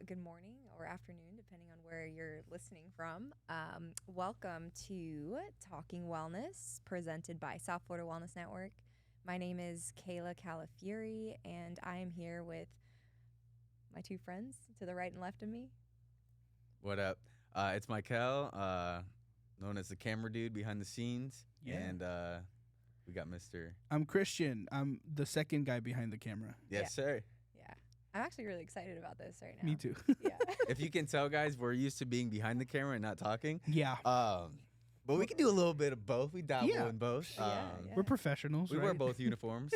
good morning or afternoon, depending on where you're listening from. Welcome to Talkin Wellness, presented by South Florida Wellness Network. My name is Kayla Calafieri, and I am here with my two friends to the right and left of me. What up? It's Michael, known as the camera dude behind the scenes. Yeah. And we got Mr. I'm Christian. I'm the second guy behind the camera. Yes, Yeah. sir. Yeah, I'm actually really excited about this right now. Me too. Yeah. If you can tell, guys, we're used to being behind the camera and not talking. Yeah. But we can do a little bit of both. We dabble Yeah. in both. Yeah. We're professionals, We right? wear both uniforms.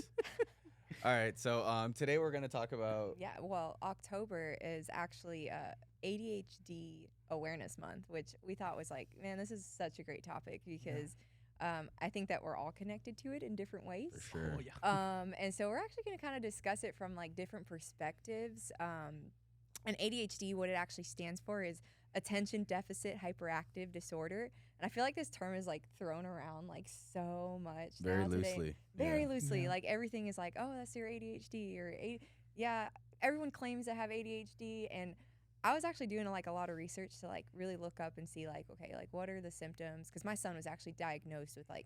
All right. So today we're going to talk about. Yeah, well, October is actually ADHD Awareness Month, which we thought was like, man, this is such a great topic because I think that we're all connected to it in different ways. For sure. Oh, yeah. And so we're actually going to kind of discuss it from like different perspectives. And ADHD, what it actually stands for is Attention Deficit Hyperactive Disorder. And I feel like this term is like thrown around like so much Very now today. loosely. Very Yeah. loosely. Yeah. Like everything is like, oh, that's your ADHD or yeah, everyone claims to have ADHD. And I was actually doing like a lot of research to like really look up and see like, okay, like what are the symptoms? Because my son was actually diagnosed with like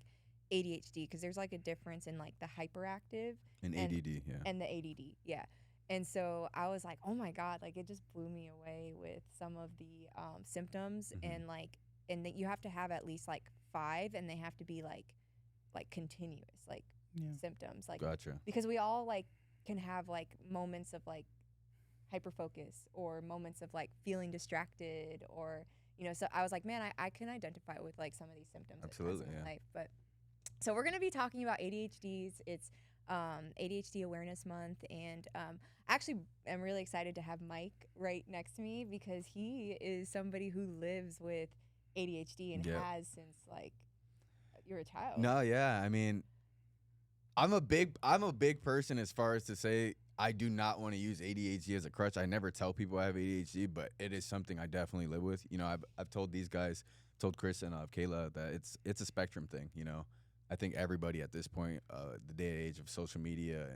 ADHD because there's like a difference in like the hyperactive And and- ADD, yeah. and the ADD. Yeah. And so I was like, oh my God, like it just blew me away with some of the symptoms Mhm. and that you have to have at least like 5 and they have to be like continuous, like Yeah. symptoms. Like Gotcha. because we all like can have like moments of like hyperfocus or moments of like feeling distracted or so I was like, man, I can identify with like some of these symptoms Absolutely, at times in my yeah. life. But so we're gonna be talking about ADHDs. It's ADHD Awareness Month, and actually I'm really excited to have Mike right next to me because he is somebody who lives with ADHD and Yep. has since like you're a child. No, yeah. I mean, I'm a big person as far as to say I do not want to use ADHD as a crutch. I never tell people I have ADHD, but it is something I definitely live with. I've told these guys, told Chris and Kayla that it's a spectrum thing. I think everybody at this point, the day and age of social media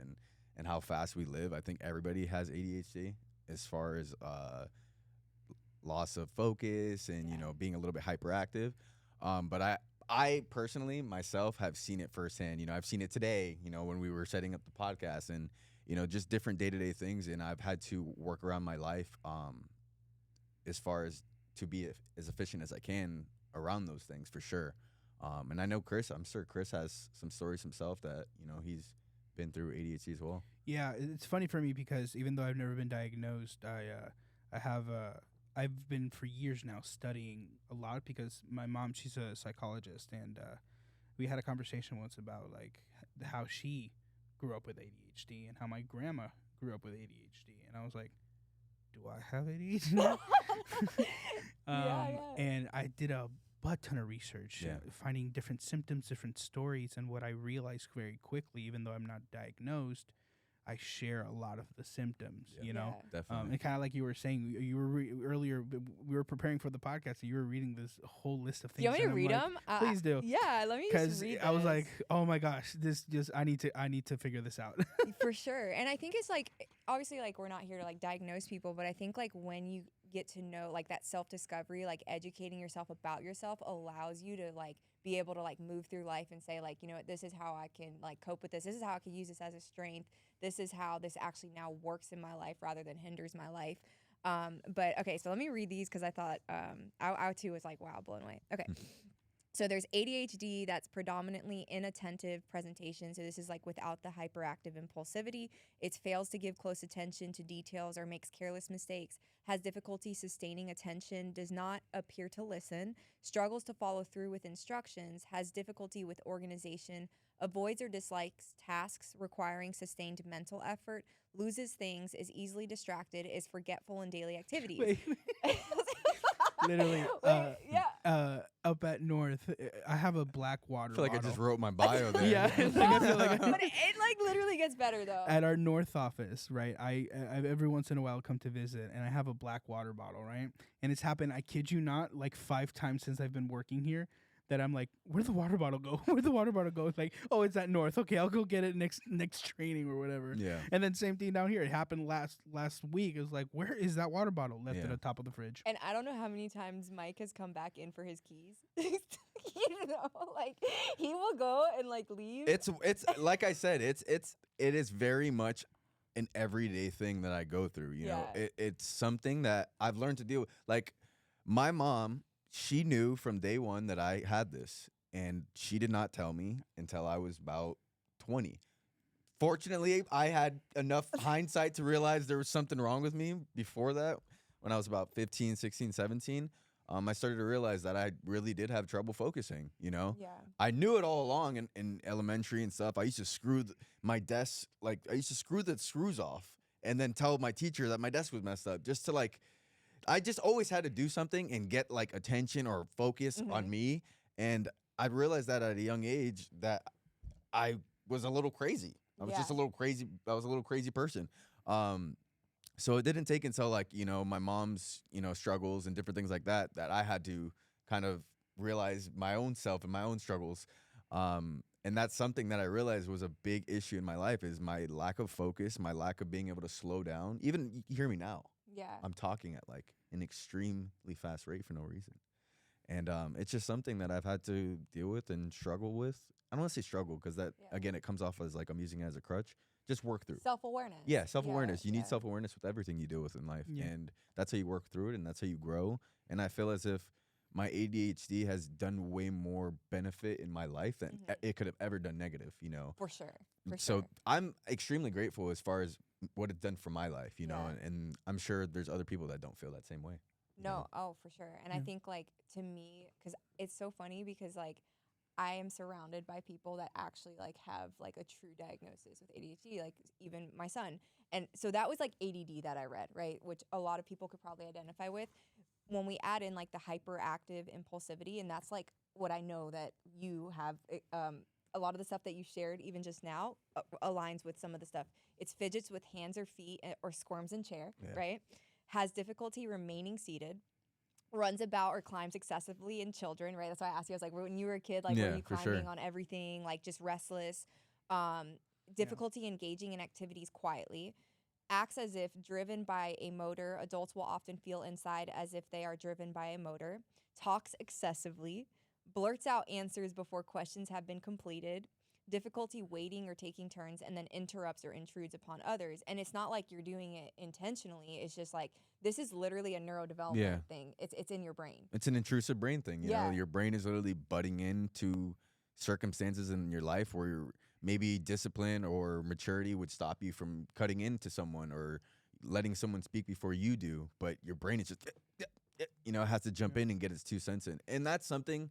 and how fast we live, I think everybody has ADHD as far as loss of focus and being a little bit hyperactive. But I personally myself have seen it firsthand. I've seen it today. When we were setting up the podcast and just different day-to-day things, and I've had to work around my life as far as to be as efficient as I can around those things for sure. And I know I'm sure Chris has some stories himself that, he's been through ADHD as well. Yeah, it's funny for me because even though I've never been diagnosed, I've been for years now studying a lot because my mom, she's a psychologist, and we had a conversation once about like how she grew up with ADHD and how my grandma grew up with ADHD, and I was like, do I have ADHD? Yeah. And I did a butt ton of research, Yeah. finding different symptoms, different stories, and what I realized very quickly, even though I'm not diagnosed, I share a lot of the symptoms, Yeah. Definitely. and kind of like you were saying, you were earlier, we were preparing for the podcast, and you were reading this whole list of things. Do you want me to and I'm read like, them? Please do. Yeah, let me just Because read I was this. like, oh my gosh, I need to figure this out. For sure. And I think it's like, obviously, like, we're not here to like diagnose people, but I think like when you get to know like that self-discovery, like educating yourself about yourself allows you to like be able to like move through life and say like, what, this is how I can like cope with this. This is how I can use this as a strength. This is how this actually now works in my life rather than hinders my life. But okay, so let me read these because I thought I too was like, wow, blown away. Okay. So there's ADHD that's predominantly inattentive presentation. So this is like without the hyperactive impulsivity. It fails to give close attention to details or makes careless mistakes, has difficulty sustaining attention, does not appear to listen, struggles to follow through with instructions, has difficulty with organization, avoids or dislikes tasks requiring sustained mental effort, loses things, is easily distracted, is forgetful in daily activities. Wait. Literally, yeah. Up at North, I have a black water I feel like I bottle. just wrote my bio there. Yeah, it's like I feel like But it like literally gets better though. at our North office, right? I every once in a while come to visit, and I have a black water bottle, right? And it's happened, I kid you not, like 5 times since I've been working here, that I'm like, where'd the water bottle go? Where'd the water bottle go? It's like, oh, it's at North. Okay, I'll go get it next training or whatever. Yeah. And then same thing down here. It happened last week. It was like, where is that water bottle? Left Yeah. at the top of the fridge. And I don't know how many times Mike has come back in for his keys. You know, like he will go and like leave. It's like I said, it is very much an everyday thing that I go through. You know, it's something that I've learned to deal with. Like my mom, she knew from day one that I had this, and she did not tell me until I was about 20. Fortunately, I had enough hindsight to realize there was something wrong with me before that. When I was about 15, 16, 17, I started to realize that I really did have trouble focusing, you know? Yeah. I knew it all along in elementary and stuff. I used to screw my desk, like I used to screw the screws off and then tell my teacher that my desk was messed up just to like, I just always had to do something and get like attention or focus on me. And I realized that at a young age that I was a little crazy. I was just a little crazy. I was a little crazy person. So it didn't take until like, you know, my mom's, you know, struggles and different things like that, that I had to kind of realize my own self and my own struggles. And that's something that I realized was a big issue in my life is my lack of focus, my lack of being able to slow down. Even you hear me now. Yeah. I'm talking at like an extremely fast rate for no reason. And it's just something that I've had to deal with and struggle with. I don't want to say struggle because that, again, it comes off as like I'm using it as a crutch. Just work through. Self-awareness. Yeah, self-awareness. You need self-awareness with everything you deal with in life. Yeah. And that's how you work through it and that's how you grow. And I feel as if my ADHD has done way more benefit in my life than it could have ever done negative, you know? For sure. So I'm extremely grateful as far as what it's done for my life, you know? And I'm sure there's other people that don't feel that same way. No, oh, for sure. And I think like to me, because it's so funny because like I am surrounded by people that actually like have like a true diagnosis with ADHD, like even my son. And so that was like ADD that I read, right? Which a lot of people could probably identify with. When we add in like the hyperactive impulsivity, and that's like what I know that you have, a lot of the stuff that you shared even just now aligns with some of the stuff. It's fidgets with hands or feet or squirms in chair, right? Has difficulty remaining seated, runs about or climbs excessively in children, right? That's why I asked you, I was like, when you were a kid, like, were you climbing on everything, like just restless, difficulty engaging in activities quietly, acts as if driven by a motor. Adults will often feel inside as if they are driven by a motor, talks excessively, blurts out answers before questions have been completed, difficulty waiting or taking turns, and then interrupts or intrudes upon others. And it's not like you're doing it intentionally. It's just like, this is literally a neurodevelopment thing. It's in your brain. It's an intrusive brain thing. You know, your brain is literally butting into circumstances in your life where you're maybe discipline or maturity would stop you from cutting into someone or letting someone speak before you do. But your brain is just, you know, has to jump in and get its 2 cents in. And that's something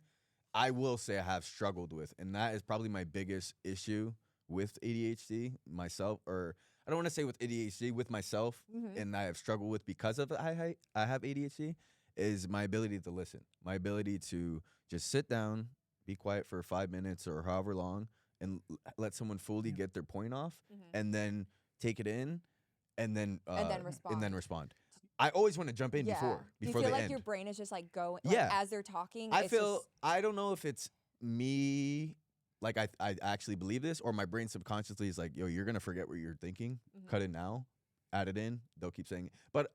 I will say I have struggled with, and that is probably my biggest issue with ADHD myself, or I don't want to say with ADHD, with myself, and I have struggled with because of I have ADHD, is my ability to listen, my ability to just sit down, be quiet for 5 minutes or however long, and let someone fully get their point off, and then take it in, and then respond. I always want to jump in before you they feel like end. your brain is just like going as they're talking. I don't know if it's me, like I actually believe this, or my brain subconsciously is like, yo, you're gonna forget what you're thinking. Cut it now, add it in. They'll keep saying it. But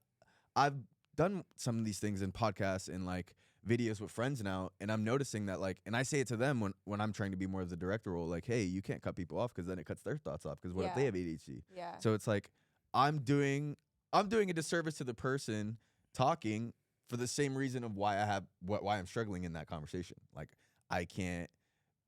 I've done some of these things in podcasts and like videos with friends now, and I'm noticing that like, and I say it to them when I'm trying to be more of the director role, like, hey, you can't cut people off because then it cuts their thoughts off. Because what if they have ADHD? Yeah. So it's like I'm doing a disservice to the person talking for the same reason of why I'm struggling in that conversation. Like I can't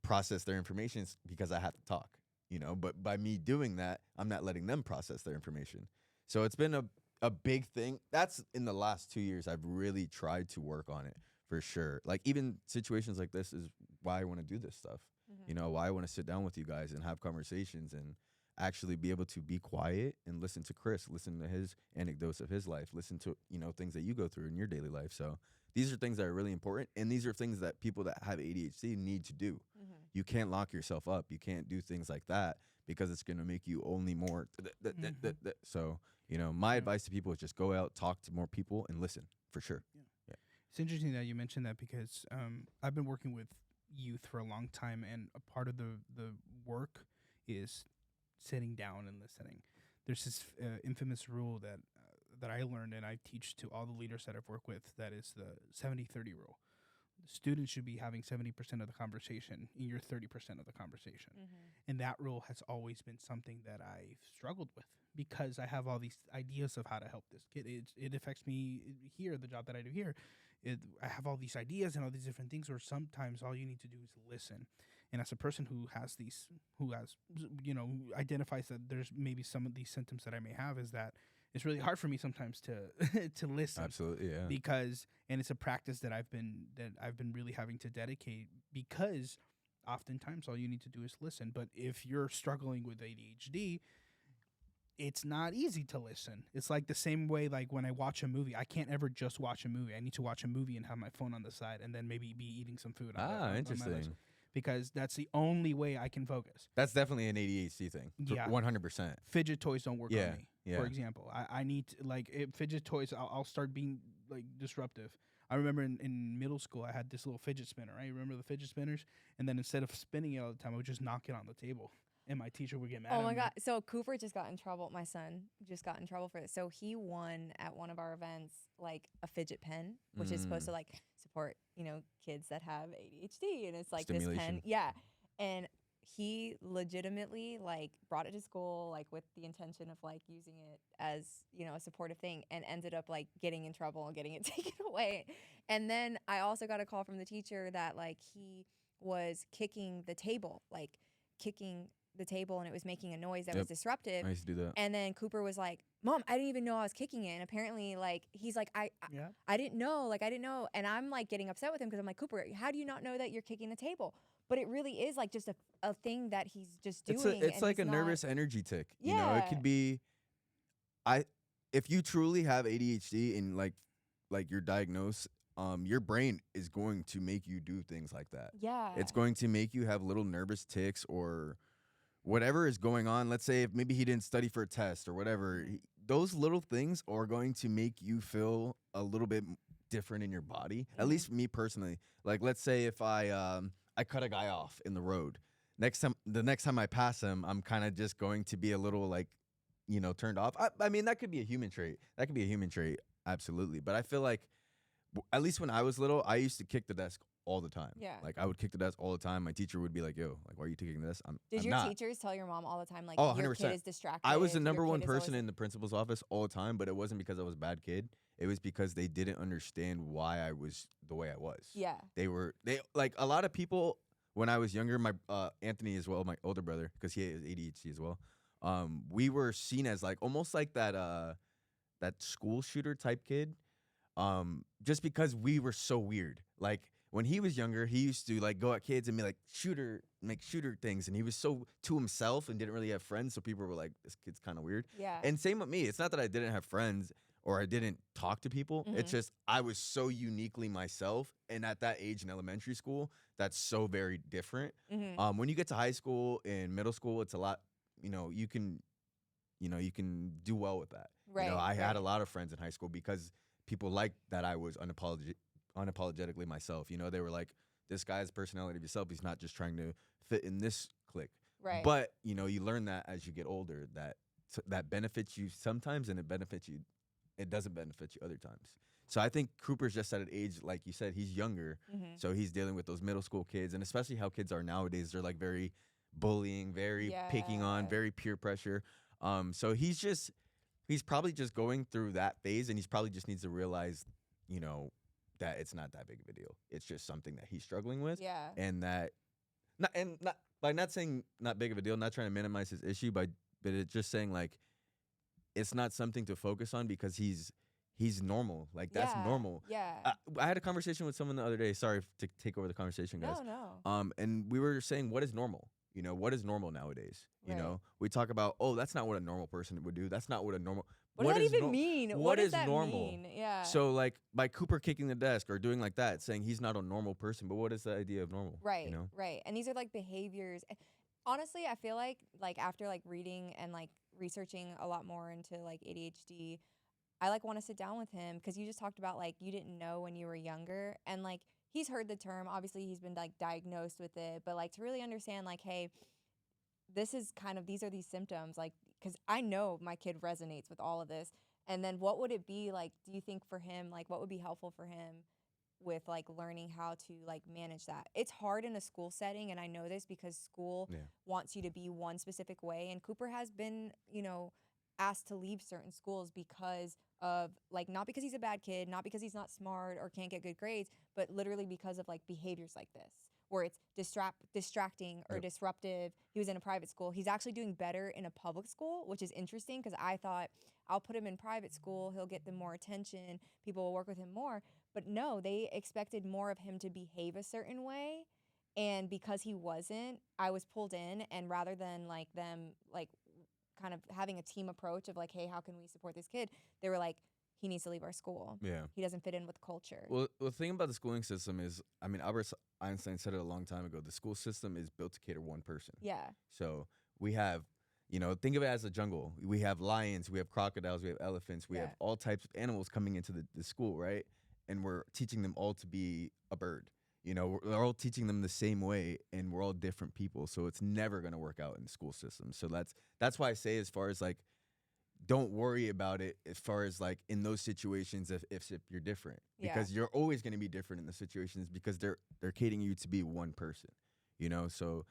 process their information because I have to talk, you know, but by me doing that, I'm not letting them process their information. So it's been a big thing. That's in the last 2 years, I've really tried to work on it for sure. Like even situations like this is why I want to do this stuff, you know, why I want to sit down with you guys and have conversations and actually be able to be quiet and listen to Chris, listen to his anecdotes of his life, listen to, you know, things that you go through in your daily life. So these are things that are really important. And these are things that people that have ADHD need to do. You can't lock yourself up. You can't do things like that because it's going to make you only more. So, you know, my advice to people is just go out, talk to more people and listen for sure. It's interesting that you mentioned that because I've been working with youth for a long time, and a part of the work is sitting down and listening. There's this infamous rule that I learned and I teach to all the leaders that I've worked with. That is the 70-30 rule. The students should be having 70% of the conversation and you're 30% of the conversation. And that rule has always been something that I've struggled with because I have all these ideas of how to help this kid. It affects me here, the job that I do here. I have all these ideas and all these different things where sometimes all you need to do is listen. And as a person who identifies that there's maybe some of these symptoms that I may have, is that it's really hard for me sometimes to to listen. Absolutely, yeah. Because, and it's a practice that I've been really having to dedicate, because oftentimes all you need to do is listen. But if you're struggling with ADHD, it's not easy to listen. It's like the same way, like when I watch a movie, I can't ever just watch a movie. I need to watch a movie and have my phone on the side and then maybe be eating some food. Interesting. Because that's the only way I can focus. That's definitely an ADHD thing. Yeah. 100%. Fidget toys don't work on me, yeah. for example. I need to, fidget toys, I'll start being, like, disruptive. I remember in middle school, I had this little fidget spinner, right? You remember the fidget spinners? And then instead of spinning it all the time, I would just knock it on the table. And my teacher would get mad at me. Oh my God. So Cooper just got in trouble. My son just got in trouble for this. So he won at one of our events, like a fidget pen, which is supposed to like support, kids that have ADHD. And it's like this pen. Yeah. And he legitimately like brought it to school, like with the intention of like using it as, a supportive thing, and ended up like getting in trouble and getting it taken away. And then I also got a call from the teacher that like he was kicking the table, and it was making a noise that was disruptive. I used to do that. And then Cooper was like, "Mom, I didn't even know I was kicking it." And apparently, like, he's like, I didn't know. Like, I didn't know. And I'm like getting upset with him because I'm like, Cooper, how do you not know that you're kicking the table? But it really is like just a thing that he's just doing. It's like a nervous energy tick. Yeah. It could be, if you truly have ADHD and like you're diagnosed, your brain is going to make you do things like that. Yeah. It's going to make you have little nervous ticks or whatever is going on. Let's say if maybe he didn't study for a test or whatever, those little things are going to make you feel a little bit different in your body. At least me personally. Like, let's say if I cut a guy off in the road, the next time I pass him, I'm kind of just going to be a little like, turned off. I mean, that could be a human trait. Absolutely. But I feel like, at least when I was little, I used to kick the desk all the time. Yeah. Like, I would kick the desk all the time. My teacher would be like, "Yo, like, why are you kicking this?" Did I'm your not. teachers tell your mom all the time, like, Oh, your 100%. kid is distracted? I was the your number one kid is person always- in the principal's office all the time, but it wasn't because I was a bad kid. It was because they didn't understand why I was the way I was. Yeah. They like a lot of people when I was younger, my Anthony as well, my older brother, because he has ADHD as well. We were seen as like almost like that school shooter type kid. Just because we were so weird. Like when he was younger, he used to like go at kids and be like make shooter things, and he was so to himself and didn't really have friends, so people were like, "This kid's kind of weird." Yeah. And same with me. It's not that I didn't have friends or I didn't talk to people. It's just I was so uniquely myself, and at that age in elementary school, that's so very different. When you get to high school and middle school, it's a lot. You can do well with that. Right. I had a lot of friends in high school because people liked that I was unapologetically myself. They were like, "This guy's personality of himself. He's not just trying to fit in this clique." Right. But you learn that as you get older, that benefits you sometimes, and it doesn't benefit you other times. So I think Cooper's just at an age, like you said, he's younger, so he's dealing with those middle school kids, and especially how kids are nowadays. They're like very bullying, very picking on, very peer pressure. So he's probably just going through that phase, and he's probably just needs to realize, that it's not that big of a deal. It's just something that he's struggling with. Yeah. And not saying not big of a deal, not trying to minimize his issue, but it's just saying like it's not something to focus on because he's normal. Like that's normal. Yeah. I had a conversation with someone the other day. Sorry to take over the conversation, guys. No. And we were saying, what is normal? What is normal nowadays? Right. We talk about, that's not what a normal person would do. That's not what a normal. What does that even mean? What does is that normal? mean? Yeah. So like by Cooper kicking the desk or doing like that, saying he's not a normal person, but what is the idea of normal? Right. Right. And these are like behaviors. Honestly, I feel like after like reading and like researching a lot more into like ADHD, I like want to sit down with him because you just talked about like you didn't know when you were younger, and like he's heard the term. Obviously, he's been like diagnosed with it, but like to really understand, like, hey, this is kind of, these are these symptoms, like, because I know my kid resonates with all of this. And then what would it be like, do you think for him, like, what would be helpful for him with like learning how to like manage that? It's hard in a school setting, and I know this because school wants you to be one specific way. And Cooper has been, asked to leave certain schools because of like, not because he's a bad kid, not because he's not smart or can't get good grades, but literally because of like behaviors like this, where it's distracting or disruptive. He was in a private school. He's actually doing better in a public school, which is interesting because I thought I'll put him in private school, he'll get the more attention, people will work with him more. But no, they expected more of him to behave a certain way. And because he wasn't, I was pulled in, and rather than like them like kind of having a team approach of like, hey, how can we support this kid? They were like, he needs to leave our school. Yeah. He doesn't fit in with culture. Well, the thing about the schooling system is, I mean, Albert Einstein said it a long time ago. The school system is built to cater one person. Yeah. So we have, think of it as a jungle. We have lions, we have crocodiles, we have elephants, we have all types of animals coming into the school, right? And we're teaching them all to be a bird. We're all teaching them the same way, and we're all different people. So it's never going to work out in the school system. So that's why I say, as far as like, don't worry about it as far as like in those situations if you're different, because you're always going to be different in the situations, because they're catering you to be one person, so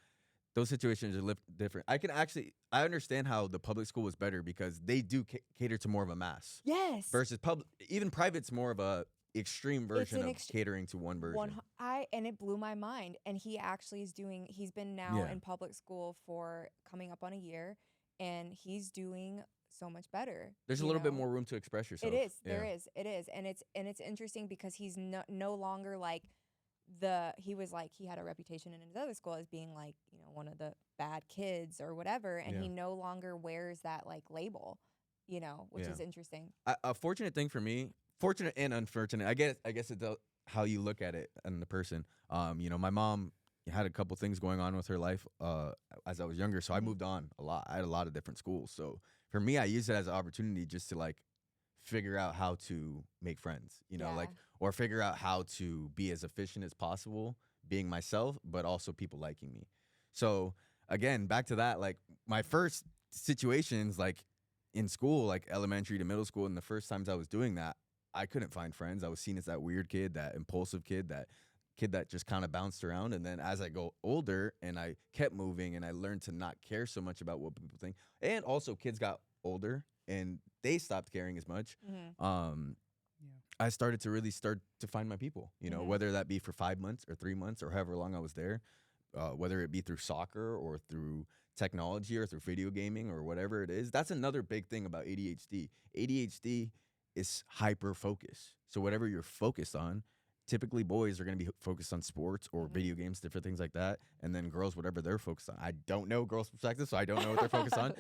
those situations are different. I understand how the public school was better because they do cater to more of a mass. Yes. Versus even private's more of a extreme version of catering to one version. And it blew my mind. And he actually he's been now in public school for coming up on a year, and he's doing so much better. There's a little bit more room to express yourself. It is. There is. It is. And it's interesting because he's no longer like he was like, he had a reputation in his other school as being like, one of the bad kids or whatever. And he no longer wears that like label, which is interesting. A fortunate thing for me, fortunate and unfortunate, I guess it's how you look at it and the person. My mom had a couple things going on with her life as I was younger, so I moved on a lot. I had a lot of different schools. So for me, I used it as an opportunity just to like figure out how to make friends, or figure out how to be as efficient as possible, being myself, but also people liking me. So again, back to that, like my first situations, like in school, like elementary to middle school, and the first times I was doing that, I couldn't find friends. I was seen as that weird kid, that impulsive kid, that just kind of bounced around. And then as I go older and I kept moving and I learned to not care so much about what people think, and also kids got older and they stopped caring as much. I started to really find my people, whether that be for 5 months or 3 months or however long I was there, whether it be through soccer or through technology or through video gaming or whatever it is. That's another big thing about ADHD. ADHD is hyper focus. So whatever you're focused on, typically boys are going to be focused on sports or video games, different things like that. And then girls, whatever they're focused on. I don't know girls' perspective, so I don't know what they're focused on.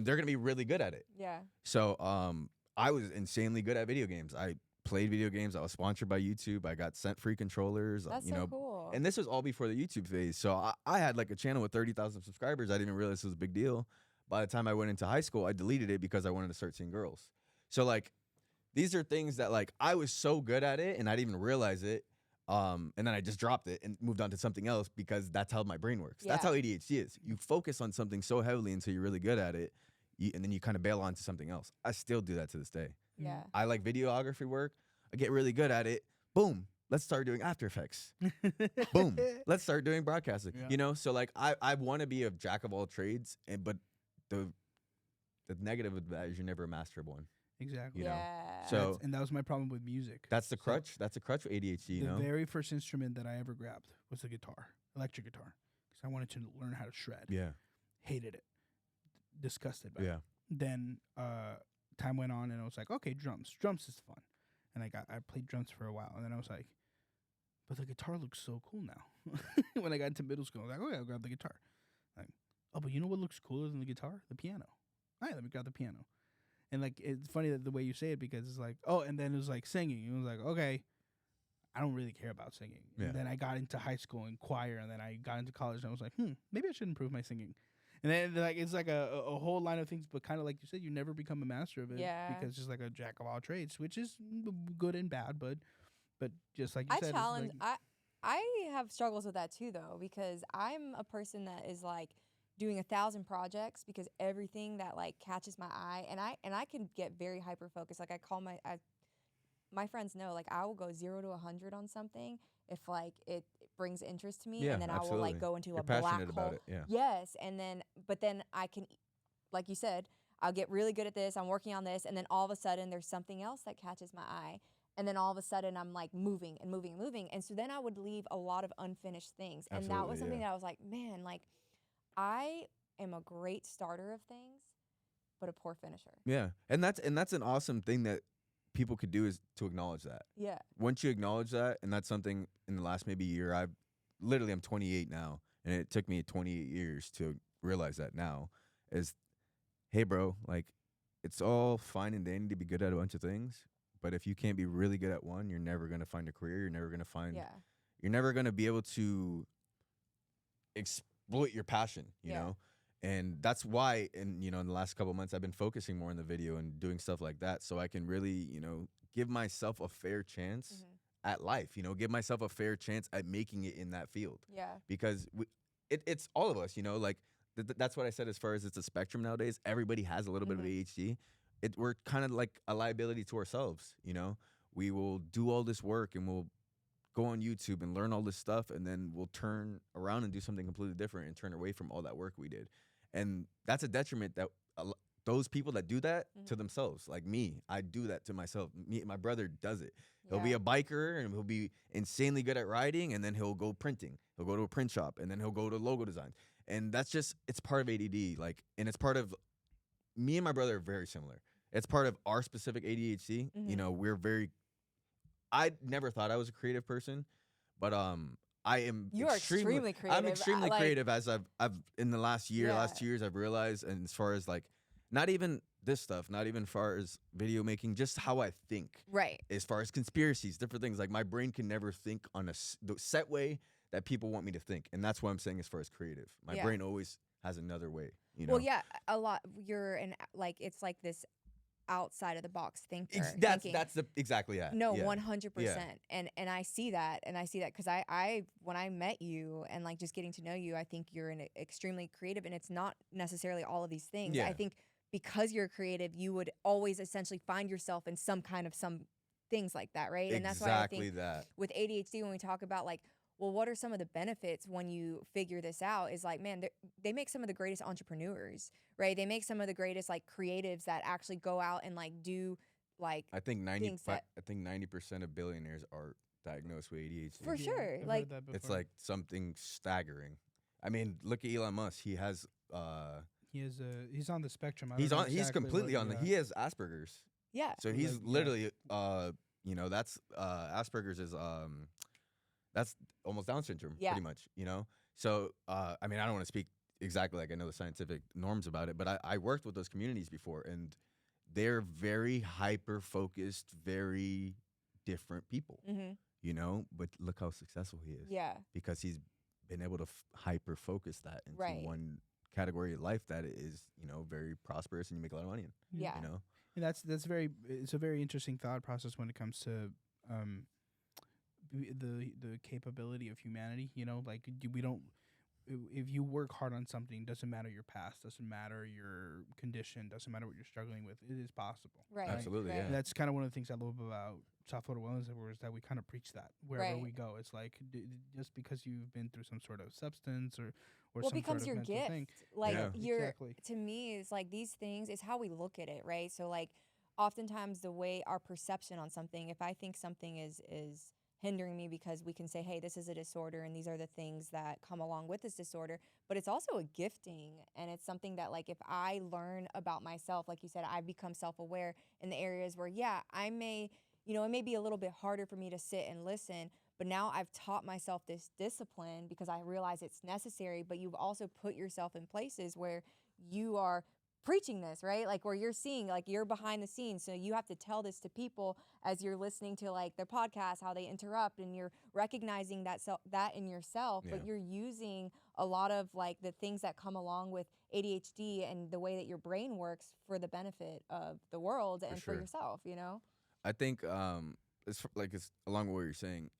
They're going to be really good at it. Yeah. So I was insanely good at video games. I played video games. I was sponsored by YouTube. I got sent free controllers. That's so cool. And this was all before the YouTube phase. So I had like a channel with 30,000 subscribers. I didn't even realize it was a big deal. By the time I went into high school, I deleted it because I wanted to start seeing girls. So like, these are things that like I was so good at it and I didn't even realize it. And then I just dropped it and moved on to something else because that's how my brain works. That's how ADHD is. You focus on something so heavily until you're really good at it, and then you kind of bail onto something else. I still do that to this day. Yeah. I like videography work. I get really good at it. Boom. Let's start doing After Effects. Boom. Let's start doing broadcasting. Yeah. So like I want to be a jack of all trades, but the negative of that is you're never a master of one. Exactly. You know? Yeah. So and that was my problem with music. that's the crutch. That's a crutch with ADHD. The very first instrument that I ever grabbed was the guitar, electric guitar, because I wanted to learn how to shred. Yeah. Hated it. Disgusted by Yeah. it. Then time went on, and I was like, okay, drums. Drums is fun. And I played drums for a while, and then I was like, but the guitar looks so cool now. When I got into middle school, I was like, okay, I'll grab the guitar. Like, oh, but you know what looks cooler than the guitar? The piano. All right, let me grab the piano. And like, it's funny that the way you say it, because it's like, oh, and then it was like singing. It was like, okay, I don't really care about singing. Yeah. And then I got into high school and choir, and then I got into college, and I was like, maybe I should improve my singing. And then like it's like a whole line of things, but kind of like you said, you never become a master of it. Yeah. Because it's just like a jack of all trades, which is good and bad, but just like you said, I challenge. it's like, I have struggles with that too, though, because I'm a person that is like doing 1,000 projects because everything that like catches my eye, and I can get very hyper focused. Like my friends know, like I will go 0 to 100 on something if like it brings interest to me, Yeah, and then I will absolutely. like go into You're a black passionate hole. about it. Yeah. Yes, and then but then I can, like you said, I'll get really good at this. I'm working on this, and then all of a sudden there's something else that catches my eye. And then all of a sudden I'm like moving and moving and moving. And so then I would leave a lot of unfinished things. And that was Absolutely. something Yeah. that I was like, man, like I am a great starter of things, but a poor finisher. Yeah. And that's an awesome thing that people could do, is to acknowledge that. Yeah. Once you acknowledge that, and that's something in the last maybe year, I'm 28 now, and it took me 28 years to realize that now, is, hey bro, like it's all fine and dandy to be good at a bunch of things, but if you can't be really good at one, you're never going to find a career, Yeah. you're never going to be able to exploit your passion, you Yeah. know? And that's why, in the last couple of months, I've been focusing more on the video and doing stuff like that, so I can really, give myself a fair chance Mm-hmm. at life, give myself a fair chance at making it in that field. Yeah. Because it's all of us, like that's what I said, as far as it's a spectrum nowadays. Everybody has a little bit of ADHD. We're kind of like a liability to ourselves, We will do all this work and we'll go on YouTube and learn all this stuff, and then we'll turn around and do something completely different and turn away from all that work we did. And that's a detriment that those people that do that to themselves, like me, I do that to myself. My brother does it. He'll be a biker and he'll be insanely good at writing, and then he'll go printing. He'll go to a print shop, and then he'll go to logo design. And that's just, it's part of ADD. Like, and it's part of, me and my brother are very similar. It's part of our specific ADHD. I never thought I was a creative person, but I am. You are extremely creative. I'm extremely creative, as I've in the last 2 years, I've realized. And as far as like, not even this stuff, not even as far as video making, just how I think. Right. As far as conspiracies, different things, like my brain can never think on the set way that people want me to think, and that's what I'm saying as far as creative. My brain always has another way. Well, yeah, a lot. It's like this outside of the box thinker. That's exactly it. No, yeah. 100%. And I see that, because I when I met you and like just getting to know you, I think you're extremely creative, and it's not necessarily all of these things. Yeah. I think because you're creative, you would always essentially find yourself in some things like that, right? And that's why I think with ADHD, when we talk about like, well, what are some of the benefits when you figure this out, is like, man, they make some of the greatest entrepreneurs, right? They make some of the greatest like creatives that actually go out and like do like, I think 90% of billionaires are diagnosed with ADHD. For sure. I've Like, heard that before. It's like something staggering. I mean, look at Elon Musk. He has he's on the spectrum. I he's don't know he's exactly completely what- on yeah. he has Asperger's. yeah. So he's Like, yeah. literally that's Asperger's is that's almost Down syndrome, Yeah. pretty much, So I mean, I don't want to speak exactly like I know the scientific norms about it, but I worked with those communities before, and they're very hyper focused, very different people, But look how successful he is. Yeah. Because he's been able to hyper focus that into Right. one category of life that is, very prosperous, and you make a lot of money in. Yeah. And it's a very interesting thought process when it comes to the capability of humanity. Like we don't. If you work hard on something, doesn't matter your past, doesn't matter your condition, doesn't matter what you're struggling with. It is possible. Right. Absolutely, right. yeah. And that's kind of one of the things I love about Software Wellness, is that we kind of preach that wherever Right. we go. It's like just because you've been through some sort of substance or Well, some it becomes sort of your mental gift. thing. Like Yeah. Exactly. to me, it's like these things is how we look at it, right? So like oftentimes the way our perception on something, if I think something is hindering me, because we can say, hey, this is a disorder and these are the things that come along with this disorder, but it's also a gifting, and it's something that like if I learn about myself, like you said, I become self-aware in the areas where I may, it may be a little bit harder for me to sit and listen, but now I've taught myself this discipline because I realize it's necessary. But you've also put yourself in places where you are preaching this, right? Like where you're seeing, like you're behind the scenes. So you have to tell this to people as you're listening to like their podcast, how they interrupt, and you're recognizing that in yourself, but you're using a lot of like the things that come along with ADHD and the way that your brain works for the benefit of the world and for yourself, I think it's along with what you're saying.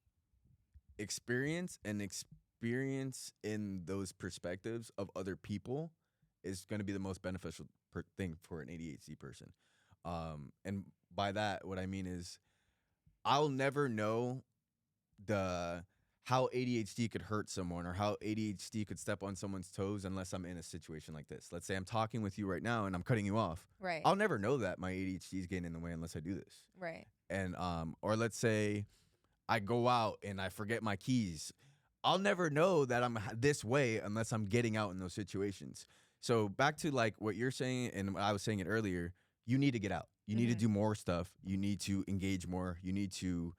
experience and experience in those perspectives of other people is going to be the most beneficial thing for an ADHD person. And by that, what I mean is I'll never know the how ADHD could hurt someone or how ADHD could step on someone's toes unless I'm in a situation like this. Let's say I'm talking with you right now and I'm cutting you off. Right. I'll never know that my ADHD is getting in the way unless I do this. Right. And or let's say I go out and I forget my keys. I'll never know that I'm this way unless I'm getting out in those situations. So back to like what you're saying and I was saying it earlier, you need to get out. You need to do more stuff. You need to engage more. You need to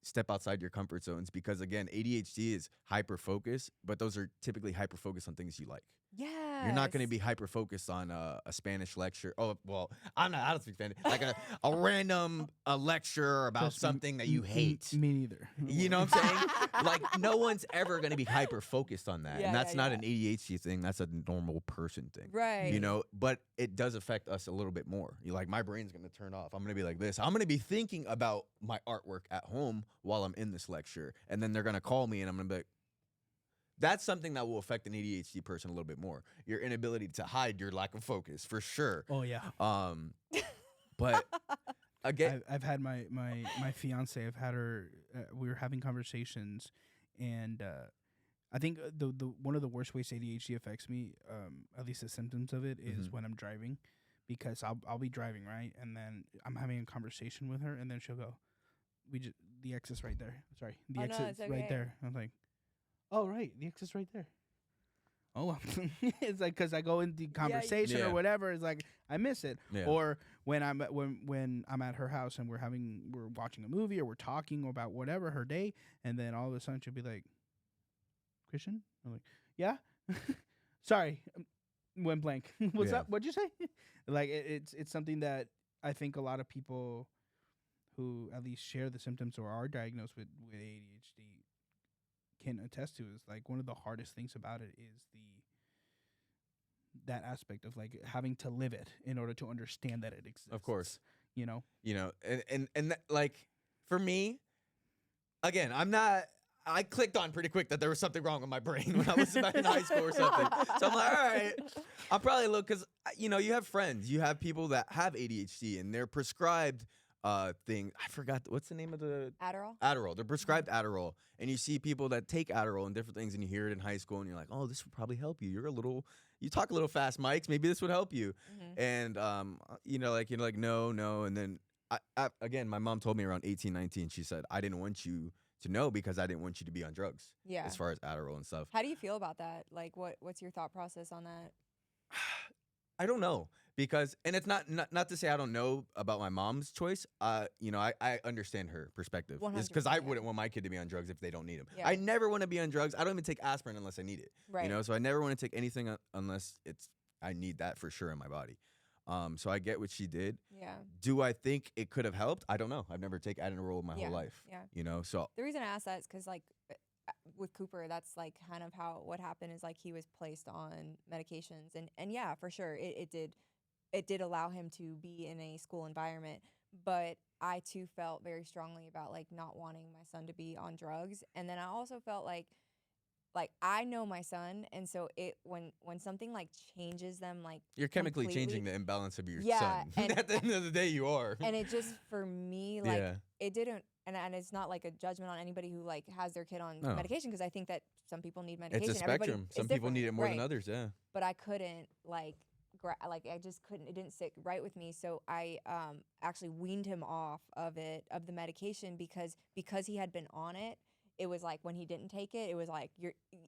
step outside your comfort zones because again, ADHD is hyper focused, but those are typically hyper focused on things you like. Yeah. You're not going to be hyper focused on a Spanish lecture. Oh, well, I don't speak Spanish. Like a random lecture about something that you hate. Me neither. You know what I'm saying? Like, no one's ever going to be hyper focused on that. Yeah, and that's yeah, not yeah. an ADHD thing. That's a normal person thing. Right. You know, but it does affect us a little bit more. You're like, my brain's going to turn off. I'm going to be like this. I'm going to be thinking about my artwork at home while I'm in this lecture. And then they're going to call me and I'm going to be like, that's something that will affect an ADHD person a little bit more. Your inability to hide your lack of focus, for sure. Oh yeah. But again, I've had my fiance. I've had her. We were having conversations, and I think the one of the worst ways ADHD affects me, at least the symptoms of it, is when I'm driving, because I'll be driving, right, and then I'm having a conversation with her, and then she'll go, the exit's right there. Sorry, the Oh, no, exit's it's right okay. there. I'm like, oh right, the exit's right there. Oh, well. It's like because I go in the conversation Yeah. or whatever. It's like I miss it. Yeah. Or when I'm at her house and we're watching a movie or we're talking about whatever her day, and then all of a sudden she'll be like, "Christian," I'm like, "Yeah." Sorry, went blank. What's Yeah. up? What'd you say? Like it's something that I think a lot of people who at least share the symptoms or are diagnosed with ADHD can attest to. Is like one of the hardest things about it is that aspect of like having to live it in order to understand that it exists. Of course. You know? And that, like, for me, again, I clicked on pretty quick that there was something wrong with my brain when I was back in high school or something. So I'm like, all right, I'll probably look, because, you have friends, you have people that have ADHD and they're prescribed thing. I forgot, what's the name of the Adderall? Adderall. They're prescribed Adderall. And you see people that take Adderall and different things, and you hear it in high school, and you're like, oh, this would probably help you. You talk a little fast, Mike. Maybe this would help you. And, you're like, no. And then, again, my mom told me around 18, 19, she said, I didn't want you to know because I didn't want you to be on drugs. Yeah. As far as Adderall and stuff. How do you feel about that? Like, what's your thought process on that? I don't know, because, and it's not to say I don't know about my mom's choice. I understand her perspective. It's because 100%, I yeah. wouldn't want my kid to be on drugs if they don't need them. Yeah. I never want to be on drugs. I don't even take aspirin unless I need it. Right. So I never want to take anything unless I need that for sure in my body. So I get what she did. Yeah. Do I think it could have helped? I don't know. I've never taken Adderall my whole life. Yeah. So The reason I asked that is because, like, with Cooper, that's like kind of what happened is like he was placed on medications, and yeah, for sure, it did allow him to be in a school environment. But I too felt very strongly about like not wanting my son to be on drugs, and then I also felt like I know my son, and so when something like changes them, like you're chemically completely, changing the imbalance of your Yeah, son. and- At the end of the day, you are. and it just, for me, like Yeah. it didn't, and it's not like a judgment on anybody who like has their kid on No. medication, because I think that some people need medication. It's a Everybody- spectrum. it's Some people different, need it more than right. others. Yeah. But I couldn't I just couldn't. It didn't sit right with me. So I actually weaned him off of the medication, because he had been on it. It was like when he didn't take it, it was like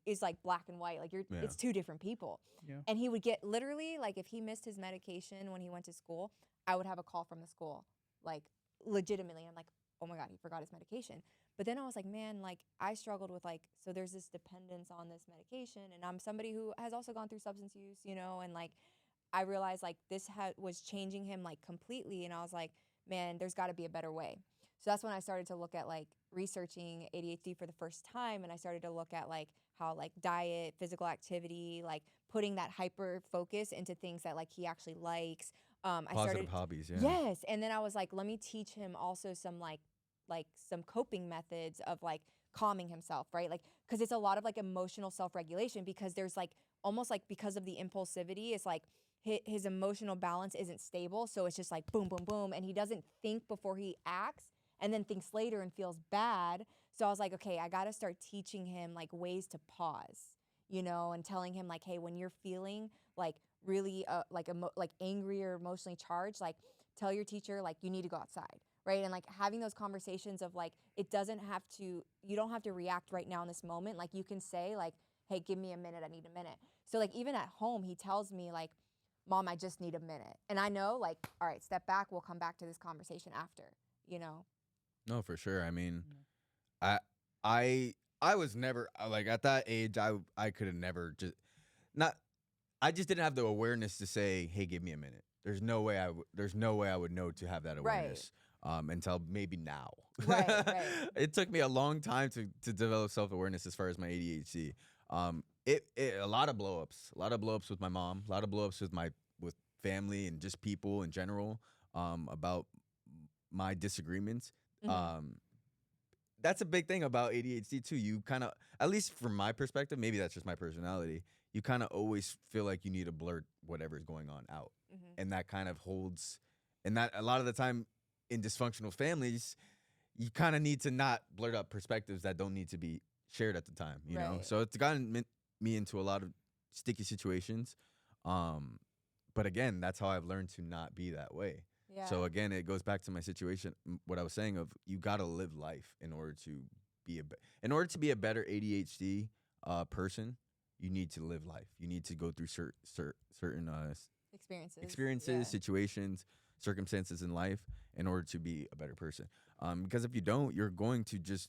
it's like black and white. Like Yeah. it's two different people. Yeah. And he would get, literally, like, if he missed his medication when he went to school, I would have a call from the school, like, legitimately. I'm like, oh my God, he forgot his medication. But then I was like, man, like, I struggled with, like, so there's this dependence on this medication, and I'm somebody who has also gone through substance use, and like, I realized like this was changing him like completely, and I was like, man, there's got to be a better way. So that's when I started to look at like researching ADHD for the first time, and I started to look at like how like diet, physical activity, like putting that hyper focus into things that like he actually likes. Positive hobbies. Yeah. Yes, and then I was like, let me teach him also some like like some coping methods of like calming himself, right? Like, because it's a lot of like emotional self-regulation, because there's like almost like because of the impulsivity, it's like his emotional balance isn't stable. So it's just like boom, boom, boom. And he doesn't think before he acts, and then thinks later and feels bad. So I was like, okay, I got to start teaching him like ways to pause, you know, and telling him like, hey, when you're feeling like really like angry or emotionally charged, like tell your teacher like you need to go outside, right? And like having those conversations of like, it doesn't have to, you don't have to react right now in this moment. Like you can say like, hey, give me a minute, I need a minute. So like even at home, he tells me like, Mom, I just need a minute. And I know like, all right, step back, we'll come back to this conversation after, you know? No, for sure. I mean, I I was never like at that age. I could have never just not. I just didn't have the awareness to say, "Hey, give me a minute." There's no way there's no way I would know to have that awareness until maybe now. Right. It took me a long time to develop self awareness as far as my ADHD. A lot of blow ups, with my mom, a lot of blow ups with family and just people in general about my disagreements. Mhm. That's a big thing about ADHD too. You kind of, at least from my perspective, maybe that's just my personality. You kind of always feel like you need to blurt whatever's going on out, Mhm. and that kind of holds. And that a lot of the time in dysfunctional families, you kind of need to not blurt up perspectives that don't need to be shared at the time. You know, Right. so it's gotten me into a lot of sticky situations. But again, that's how I've learned to not be that way. Yeah. So again, it goes back to my situation, what I was saying of you got to live life in order to be a better ADHD person. You need to live life. You need to go through certain experiences, Yeah. situations, circumstances in life in order to be a better person. Because if you don't, you're going to just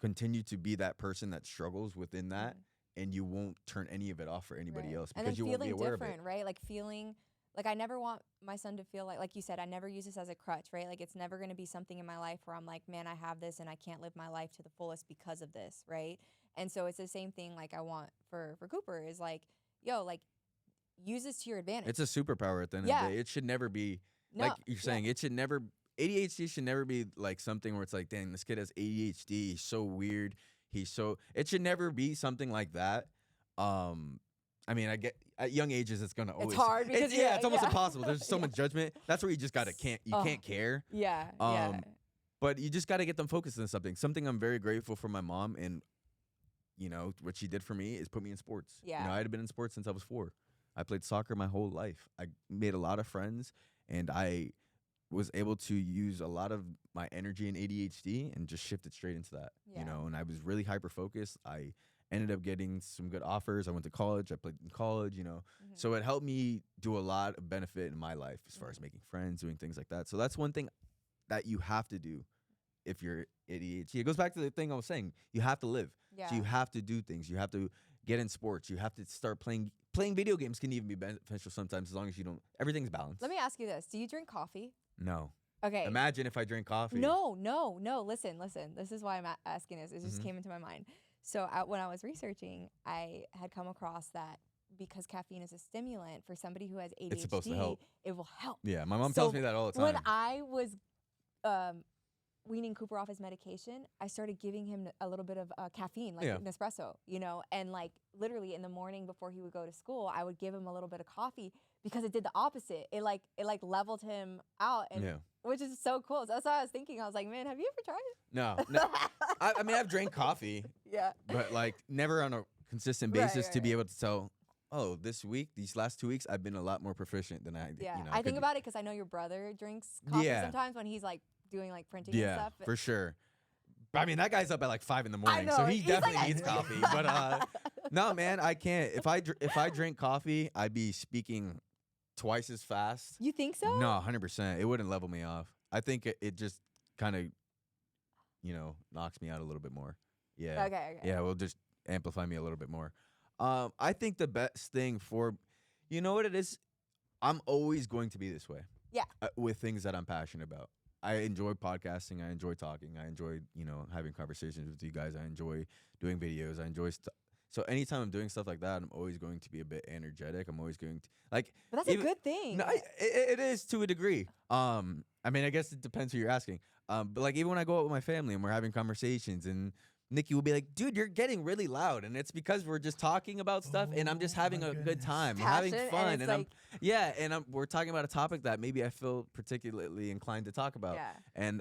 continue to be that person that struggles within that, and you won't turn any of it off for anybody Right. else And because then you won't be feeling aware of it. different, right? Like feeling like I never want my son to feel like you said, I never use this as a crutch, right? Like it's never going to be something in my life where I'm like, man, I have this and I can't live my life to the fullest because of this, right? And so it's the same thing like I want for Cooper is like, yo, like use this to your advantage. It's a superpower at the end of the day. It should never be like you're saying. It should never ADHD should never be like something where it's like, dang, this kid has ADHD. He's so weird. It should never be something like that. I mean, I get at young ages, it's gonna always. It's hard because it's almost impossible. There's so much judgment. That's where you just can't care. Yeah. But you just gotta get them focused on something. Something I'm very grateful for my mom, and you know what she did for me is put me in sports. Yeah. You know, I had been in sports since I was 4. I played soccer my whole life. I made a lot of friends, and I was able to use a lot of my energy and ADHD and just shift it straight into that. Yeah. You know, and I was really hyper focused. I ended up getting some good offers. I went to college. I played in college, you know. Mhm. So it helped me do a lot of benefit in my life as far as making friends, doing things like that. So that's one thing that you have to do if you're ADHD. It goes back to the thing I was saying. You have to live. Yeah. So you have to do things. You have to get in sports. You have to start playing video games can even be beneficial sometimes as long as you don't. Everything's balanced. Let me ask you this. Do you drink coffee? No. Okay. Imagine if I drink coffee. No. Listen. This is why I'm asking this. It just came into my mind. So when I was researching, I had come across that because caffeine is a stimulant for somebody who has ADHD, It's supposed to help. It will help. Yeah, my mom tells me that all the time. When I was weaning Cooper off his medication, I started giving him a little bit of caffeine, like Nespresso, you know, and like literally in the morning before he would go to school, I would give him a little bit of coffee because it did the opposite. It leveled him out, and which is so cool. So that's what I was thinking. I was like, man, have you ever tried it? No. I mean, I've drank coffee. Yeah. But like never on a consistent basis to be able to tell. Oh, these last 2 weeks, I've been a lot more proficient than I did. Yeah, You know, I think about it because I know your brother drinks coffee sometimes when he's like doing like printing and stuff. Yeah, for sure. I mean, that guy's up at like 5 in the morning, so he He's definitely like, needs coffee. But no, man, I can't. If I drink coffee, I'd be speaking twice as fast. You think so? No, 100%. It wouldn't level me off. I think it just kind of, knocks me out a little bit more. Yeah. Okay. Yeah, it will just amplify me a little bit more. I think the best thing you know what it is? I'm always going to be this way. Yeah. With things that I'm passionate about. I enjoy podcasting. I enjoy talking. I enjoy, having conversations with you guys. I enjoy doing videos. I enjoy So anytime I'm doing stuff like that, I'm always going to be a bit energetic. I'm always going to like. But that's even- a good thing. No, it is to a degree. I mean, I guess it depends who you're asking. But like even when I go out with my family and we're having conversations, and Nikki will be like, "Dude, you're getting really loud," and it's because we're just talking about stuff, and I'm just Oh, having my a good goodness. time, I'm Passion, having and fun, it's and I'm like- yeah, and we're talking about a topic that maybe I feel particularly inclined to talk about, Yeah. and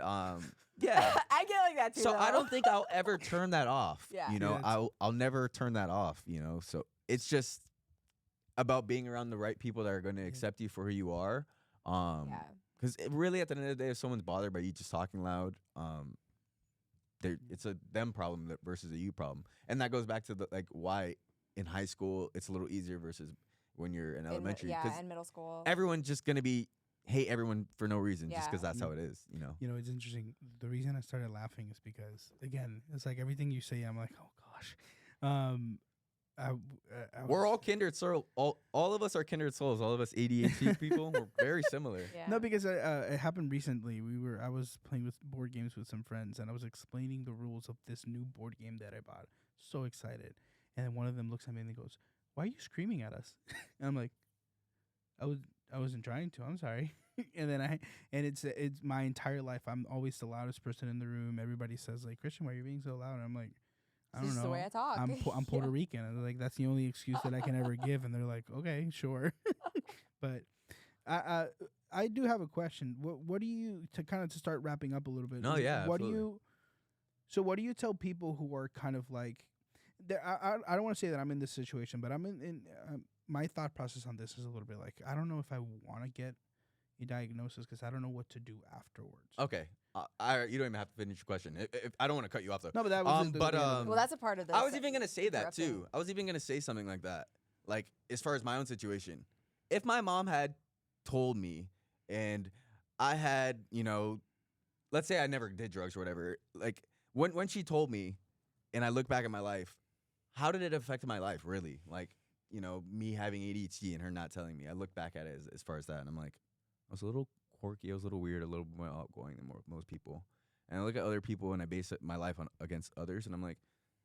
yeah. I get like that too. So I though. don't think I'll ever turn that off. Yeah. You know, Yeah, it's- I'll never turn that off. You know, so it's just about being around the right people that are going to accept you for who you are. Yeah. Because really, at the end of the day, if someone's bothered by you just talking loud, it's a them problem versus a you problem, and that goes back to the like why in high school it's a little easier versus when you're in elementary. Yeah, 'Cause in middle school. everyone's just gonna hate everyone for no reason, just Yeah. because that's how it is. You know. You know, it's interesting. The reason I started laughing is because, again, it's like everything you say, I'm like, oh gosh. I We're was- all kindred soul. All of us are kindred souls. All of us ADHD people. We're very similar. Yeah. No, because it happened recently. I was playing with board games with some friends, and I was explaining the rules of this new board game that I bought. So excited, and then one of them looks at me and he goes, "Why are you screaming at us?" And I'm like, I wasn't trying to. I'm sorry." And then it's my entire life. I'm always the loudest person in the room. Everybody says like, "Christian, why are you being so loud?" And I'm like, I This don't is know. the way I talk. I'm Yeah. Puerto Rican, and like that's the only excuse that I can ever give. And they're like, okay, sure. But I do have a question. What do you to start wrapping up a little bit? No, yeah, What do absolutely. you? So what do you tell people who are kind of like? I don't want to say that I'm in this situation, but I'm in my thought process on this is a little bit like I don't know if I want to get a diagnosis because I don't know what to do afterwards. Okay. You don't even have to finish your question. If I don't want to cut you off though. No, but that was but, Well, that's a part of this. I was even gonna say that too. interrupting. I was even gonna say something like that. Like as far as my own situation, if my mom had told me, and I had, let's say I never did drugs or whatever. Like when she told me, and I look back at my life, how did it affect my life really? Like me having ADHD and her not telling me. I look back at it as far as that, and I'm like, I was a little quirky, I was a little weird, a little more outgoing than most people. And I look at other people and I base my life against others, and I'm like,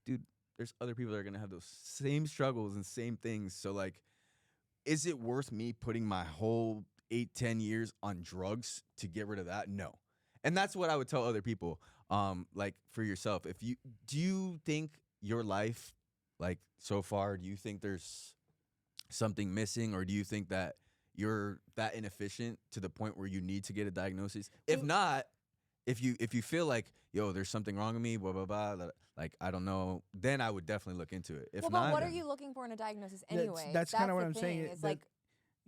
dude, there's other people that are gonna have those same struggles and same things. So like, is it worth me putting my whole 8-10 years on drugs to get rid of that? No. And that's what I would tell other people. Like for yourself, do you think your life, like so far, do you think there's something missing, or do you think that you're that inefficient to the point where you need to get a diagnosis? If not, if you feel like, yo, there's something wrong with me, blah blah blah, like I don't know, then I would definitely look into it. If Well, not, but what are then- you looking for in a diagnosis That's- anyway? that's kinda what the I'm saying, thing. It's that- like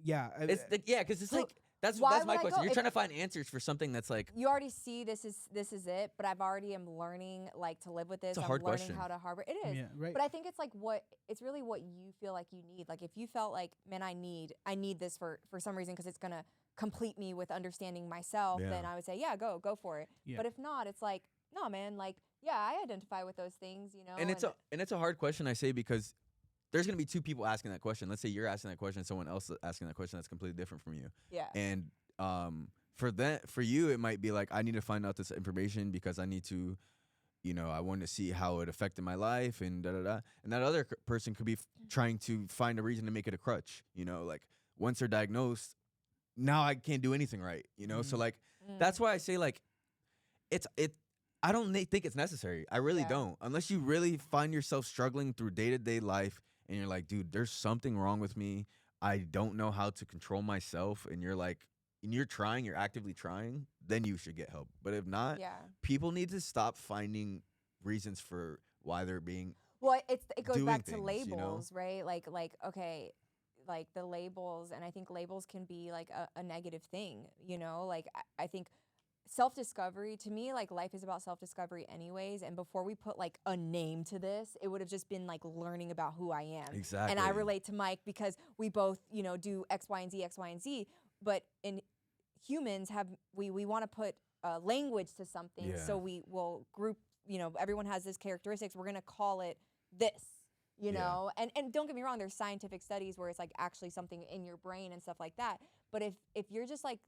Yeah, It's because it's So like that's why my would I question. go? You're If- trying to find answers for something that's like, you already see this is it, but I've already am learning like to live with this. a I'm hard learning question. how to harbor. It is. yeah, right. But I think it's like it's really what you feel like you need. Like if you felt like, man, I need this for some reason because it's gonna complete me with understanding myself, Yeah. then I would say, yeah, go for it. Yeah. But if not, it's like, no, man, like, yeah, I identify with those things, and it's a hard question, I say, because there's gonna be two people asking that question. Let's say you're asking that question, someone else asking that question that's completely different from you. yeah. And for you, it might be like, I need to find out this information because I need to, I want to see how it affected my life and da da da. And that other person could be trying to find a reason to make it a crutch. Like once they're diagnosed, now I can't do anything right. So like that's why I say like, I don't think it's necessary. I really Yeah. don't, unless you really find yourself struggling through day-to-day life and you're like, dude, there's something wrong with me. I don't know how to control myself. And you're like, and you're actively trying, then you should get help. But if not, yeah. people need to stop finding reasons for why they're being. Well, it goes doing back to things, labels, right? Like okay, like the labels, and I think labels can be like a negative thing, Like I think self-discovery, to me, like life is about self-discovery anyways, and before we put like a name to this, it would have just been like learning about who I am. Exactly. And I relate to Mike because we both, do X, Y, and Z, but in humans we want to put language to something, Yeah. so we will group, everyone has this characteristics, we're going to call it this, Yeah. know, and don't get me wrong, there's scientific studies where it's like actually something in your brain and stuff like that, but if you're just like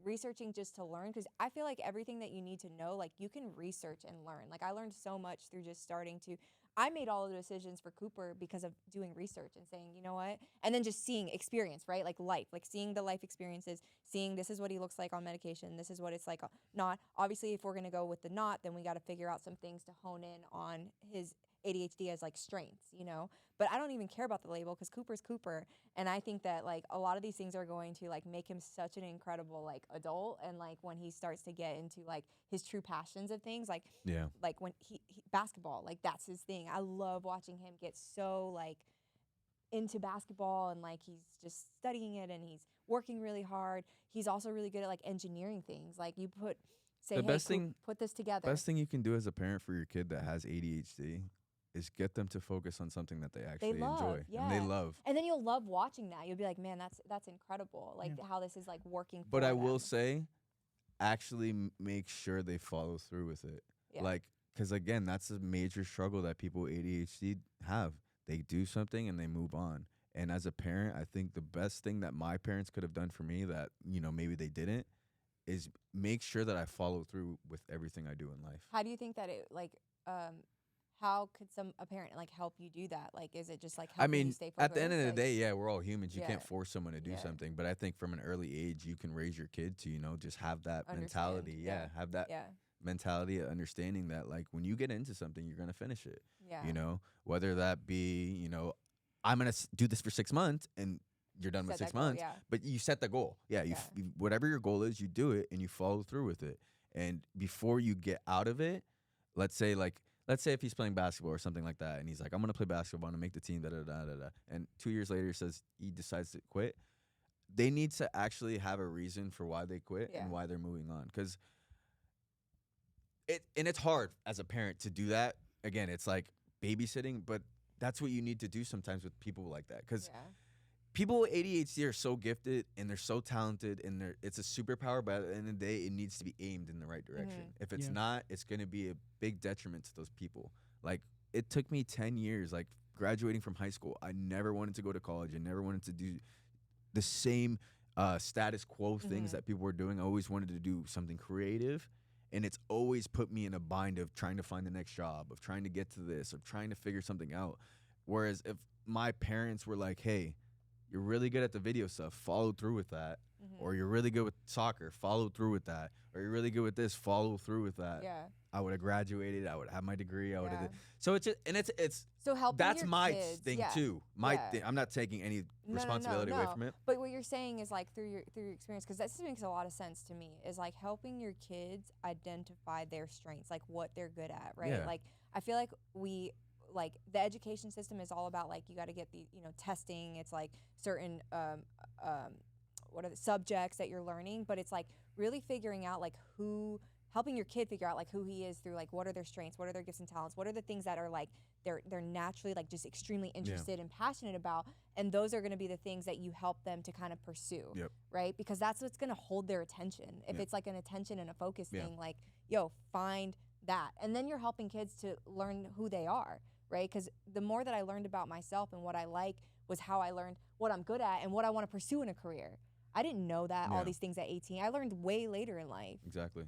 researching just to learn, because I feel like everything that you need to know, like you can research and learn. Like I learned so much through just starting to, I made all of the decisions for Cooper because of doing research and saying, you know what? And then just seeing experience, right? Like life, like seeing the life experiences, seeing this is what he looks like on medication. This is what it's like not. Obviously, if we're going to go with the not, then we got to figure out some things to hone in on his ADHD as like strengths, you know? But I don't even care about the label because Cooper's Cooper. And I think that like a lot of these things are going to like make him such an incredible like adult. And like when he starts to get into like his true passions of things, Yeah. like when he basketball, like that's his thing. I love watching him get so like into basketball and like he's just studying it and he's working really hard. He's also really good at like engineering things. Like you say, The hey, best thing- put this together. Best thing you can do as a parent for your kid that has ADHD is get them to focus on something that they actually enjoy and they yeah. love. And then you'll love watching that. You'll be like, man, that's incredible. Like how this is like working. But for I will them. say, actually make sure they follow through with it. Yeah. Like, because again, that's a major struggle that people with ADHD have. They do something and they move on. And as a parent, I think the best thing that my parents could have done for me that, you know, maybe they didn't, is make sure that I follow through with everything I do in life. How do you think that it like how could a parent like help you do that? Like is it just like helping you stay focused? At the end of the like, day, yeah, we're all humans. You Yeah. can't force someone to do Yeah. something. But I think from an early age, you can raise your kid to, you know, just have that Understand, mentality. Yeah, have that yeah. mentality of understanding that, like, when you get into something, you're going to finish it. Yeah. You know, whether that be, you know, I'm going to do this for 6 months and you're done with Set 6 that goal, months. yeah. But you set the goal. Yeah, Yeah. whatever your goal is, you do it and you follow through with it. And before you get out of it, let's say if he's playing basketball or something like that, and he's like, I'm going to play basketball, I'm going to make the team, da, da, da, da, da. And 2 years later, he decides to quit. They need to actually have a reason for why they quit Yeah. and why they're moving on. Because it's hard as a parent to do that. Again, it's like babysitting, but that's what you need to do sometimes with people like that. Because Yeah. people with ADHD are so gifted and they're so talented and it's a superpower, but at the end of the day, it needs to be aimed in the right direction. Mhm. If it's Yeah. not, it's going to be a big detriment to those people. Like, it took me 10 years, like graduating from high school. I never wanted to go to college. I never wanted to do the same status quo things Mhm. that people were doing. I always wanted to do something creative. And it's always put me in a bind of trying to find the next job, of trying to get to this, of trying to figure something out. Whereas if my parents were like, hey, you're really good at the video stuff, follow through with that. Mhm. Or you're really good with soccer, follow through with that. Or you're really good with this, follow through with that. Yeah. I would have graduated. I would have my degree. I would have. Yeah. So it's just, and it's So helping that's your my kids, thing yeah. too. Yeah. I'm not taking any No, responsibility away from it. But what you're saying is like through your experience, because this makes a lot of sense to me, is like helping your kids identify their strengths, like what they're good at, right? Yeah. Like I feel like the education system is all about like you got to get the testing. It's like certain what are the subjects that you're learning, but it's like really figuring out like helping your kid figure out like who he is through like what are their strengths, what are their gifts and talents, what are the things that are like they're naturally like just extremely interested and passionate about, and those are going to be the things that you help them to kind of pursue. Yep. Right? Because that's what's going to hold their attention. If Yep. it's like an attention and a focus Yeah. thing, like find that, and then you're helping kids to learn who they are, right? Because the more that I learned about myself and what I like was how I learned what I'm good at and what I want to pursue in a career. I didn't know that all Yeah. these things at 18. I learned way later in life. Exactly.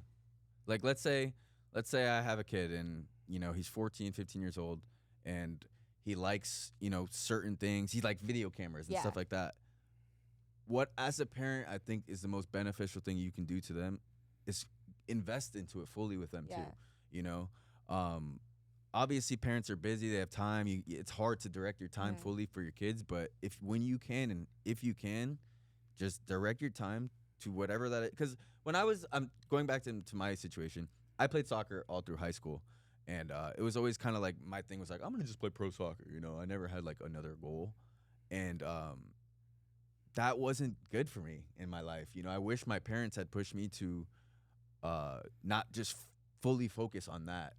Like, let's say I have a kid and, he's 14, 15 years old and he likes, certain things. He likes video cameras and Yeah. stuff like that. What, as a parent, I think is the most beneficial thing you can do to them is invest into it fully with them Yeah. too. Obviously parents are busy. They have time. It's hard to direct your time Mhm. fully for your kids. But if you can, just direct your time to whatever that is. Because I'm going back to my situation. I played soccer all through high school, and it was always kind of like my thing was like, I'm gonna just play pro soccer. I never had like another goal, and that wasn't good for me in my life. I wish my parents had pushed me to not just fully focus on that.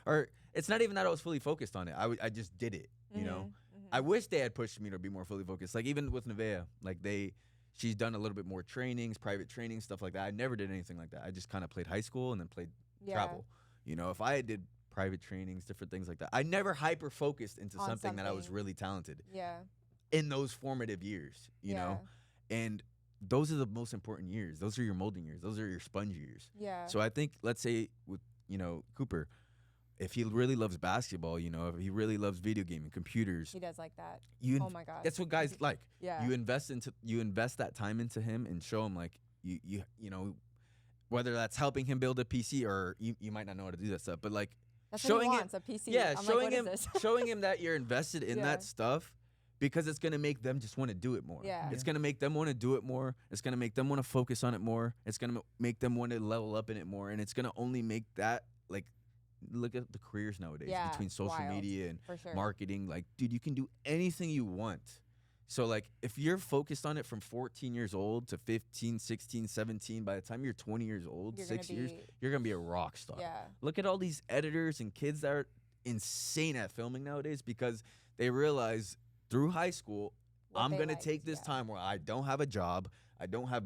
Or it's not even that I was fully focused on it. I just did it. Mhm. I wish they had pushed me to be more fully focused. Like even with Nevaeh, like she's done a little bit more trainings, private training, stuff like that. I never did anything like that. I just kind of played high school and then played travel. If I did private trainings, different things like that, I never hyper focused into On something that I was something. really talented Yeah. in those formative years, you know? And those are the most important years. Those are your molding years. Those are your sponge years. Yeah. So I think, let's say with, Cooper, if he really loves basketball, you know, if he really loves video gaming, computers, He does like that. you Oh my gosh. that's what guys like. Yeah. You invest that time into him and show him like you know, whether that's helping him build a PC or you might not know how to do that stuff, but like That's what he showing wants, a PC. yeah, I'm showing like, him what is this? showing him that you're invested in Yeah. that stuff, because it's gonna make them just want to do it more. Yeah. It's gonna make them want to do it more. It's gonna make them want to focus on it more. It's gonna make them want to level up in it more, and it's gonna only make that like. Look at the careers nowadays Yeah, between social wild, media and for sure. marketing. Like, dude, you can do anything you want. So, like, if you're focused on it from 14 years old to 15, 16, 17, by the time you're 20 years old, You're 6 gonna years, be- you're going to be a rock star. Yeah. Look at all these editors and kids that are insane at filming nowadays because they realize through high school, What I'm they going to liked, take this yeah. time where I don't have a job, I don't have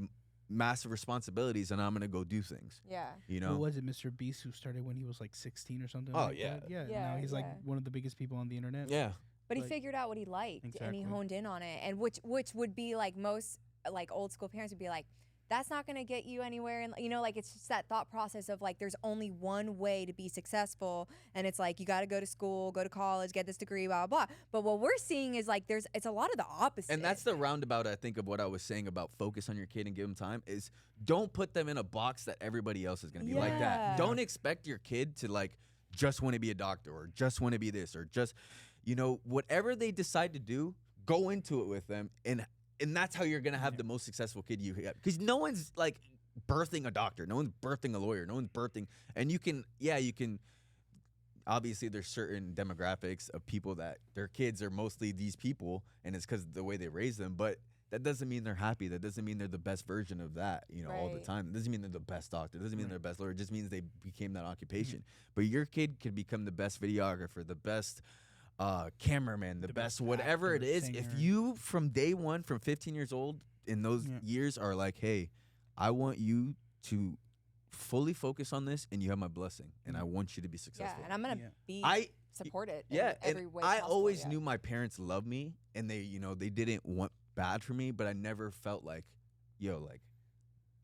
massive responsibilities, and I'm going to go do things. Yeah. You Who know? was it, Mr. Beast, who started when he was like 16 or something? Oh, like yeah. that? Yeah. Yeah, Now he's like yeah. one of the biggest people on the internet. Yeah. But he Like- figured out what he liked and he Exactly. honed in on it. And which would be like most like old school parents would be like, that's not going to get you anywhere. And you know, like it's just that thought process of like, there's only one way to be successful. And it's like, you got to go to school, go to college, get this degree, blah, blah, blah. But what we're seeing is like, it's a lot of the opposite. And that's the roundabout, I think, of what I was saying about focus on your kid and give them time is don't put them in a box that everybody else is going to be like that. Yeah. Don't expect your kid to like just want to be a doctor or just want to be this or just, you know, whatever they decide to do, go into it with them. And that's how you're going to have the most successful kid you have. Because no one's like birthing a doctor. No one's birthing a lawyer. No one's birthing. And you can, obviously there's certain demographics of people that their kids are mostly these people. And it's because of the way they raise them. But that doesn't mean they're happy. That doesn't mean they're the best version of that, you know, all the Right. time. It doesn't mean they're the best doctor. It doesn't mean Right. they're the best lawyer. It just means they became that occupation. But your kid could become the best videographer, the best cameraman, the best whatever it actor, is. If singer. you from day one, from 15 years old, in those Yeah. years are like, hey, I want you to fully focus on this, and you have my blessing, and I want you to be yeah. successful. And I'm going to Yeah. be support it. Yeah, in every and way I possible, always yeah. knew my parents loved me, and they, you know, they didn't want bad for me, but I never felt like, yo, like,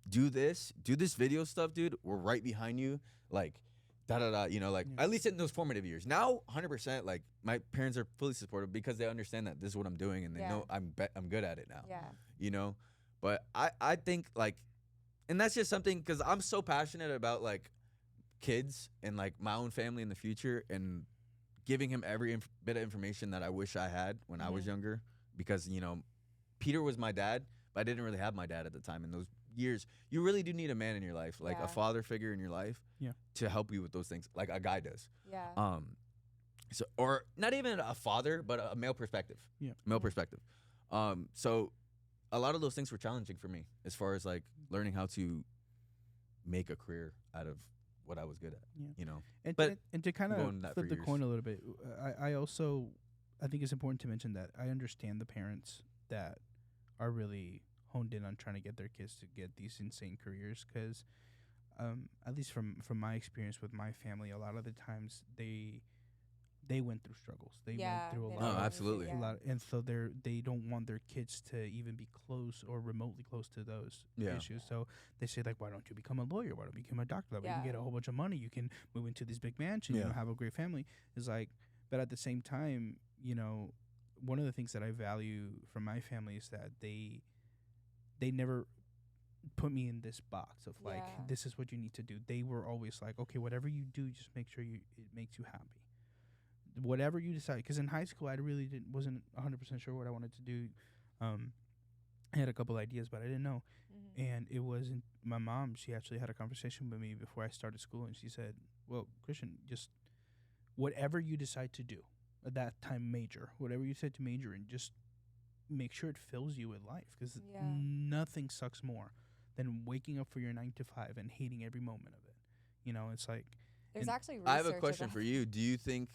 do this video stuff, dude. We're right behind you, like, you know, like Yeah. at least in those formative years. Now, 100%, like my parents are fully supportive because they understand that this is what I'm doing, and they Yeah. know I'm good at it now. Yeah. You know, but I think like, and that's just something because I'm so passionate about like kids and like my own family in the future and giving him every bit of information that I wish I had when I was Mhm. younger, because you know Peter was my dad, but I didn't really have my dad at the time. In those years, you really do need a man in your life, like Yeah. a father figure in your life, Yeah. to help you with those things, like a guy does. Yeah. So or not even a father, but a male perspective. Yeah. Male Mhm. perspective. So a lot of those things were challenging for me as far as like learning how to make a career out of what I was good at. Yeah. You know. And But and to kind going of that flip for the years. coin a little bit, I also I think it's important to mention that I understand the parents that are really honed in on trying to get their kids to get these insane careers, because at least from my experience with my family, a lot of the times they went through struggles. They Yeah, went through a they lot. know Oh, of, what absolutely. to a do, lot, and so they don't want their kids to even be close or remotely close to those Yeah. issues. So they say like, why don't you become a lawyer? Why don't you become a doctor? That way you can Yeah. get a whole bunch of money. You can move into this big mansion. You Yeah. know, have a great family. It's like, but at the same time, you know, one of the things that I value from my family is that they never put me in this box of like, Yeah. this is what you need to do. They were always like, okay, whatever you do, just make sure it makes you happy. Whatever you decide, because in high school I really wasn't 100% sure what I wanted to do. I had a couple ideas, but I didn't know. Mhm. And it wasn't my mom. She actually had a conversation with me before I started school, and she said, "Well, Christian, just whatever you decide to do at that time, whatever you decide to major in, just make sure it fills you with life, because Yeah. nothing sucks more than waking up for your 9 to 5 and hating every moment of it. You know, it's like." There's and actually I have a research question about for you. Do you think,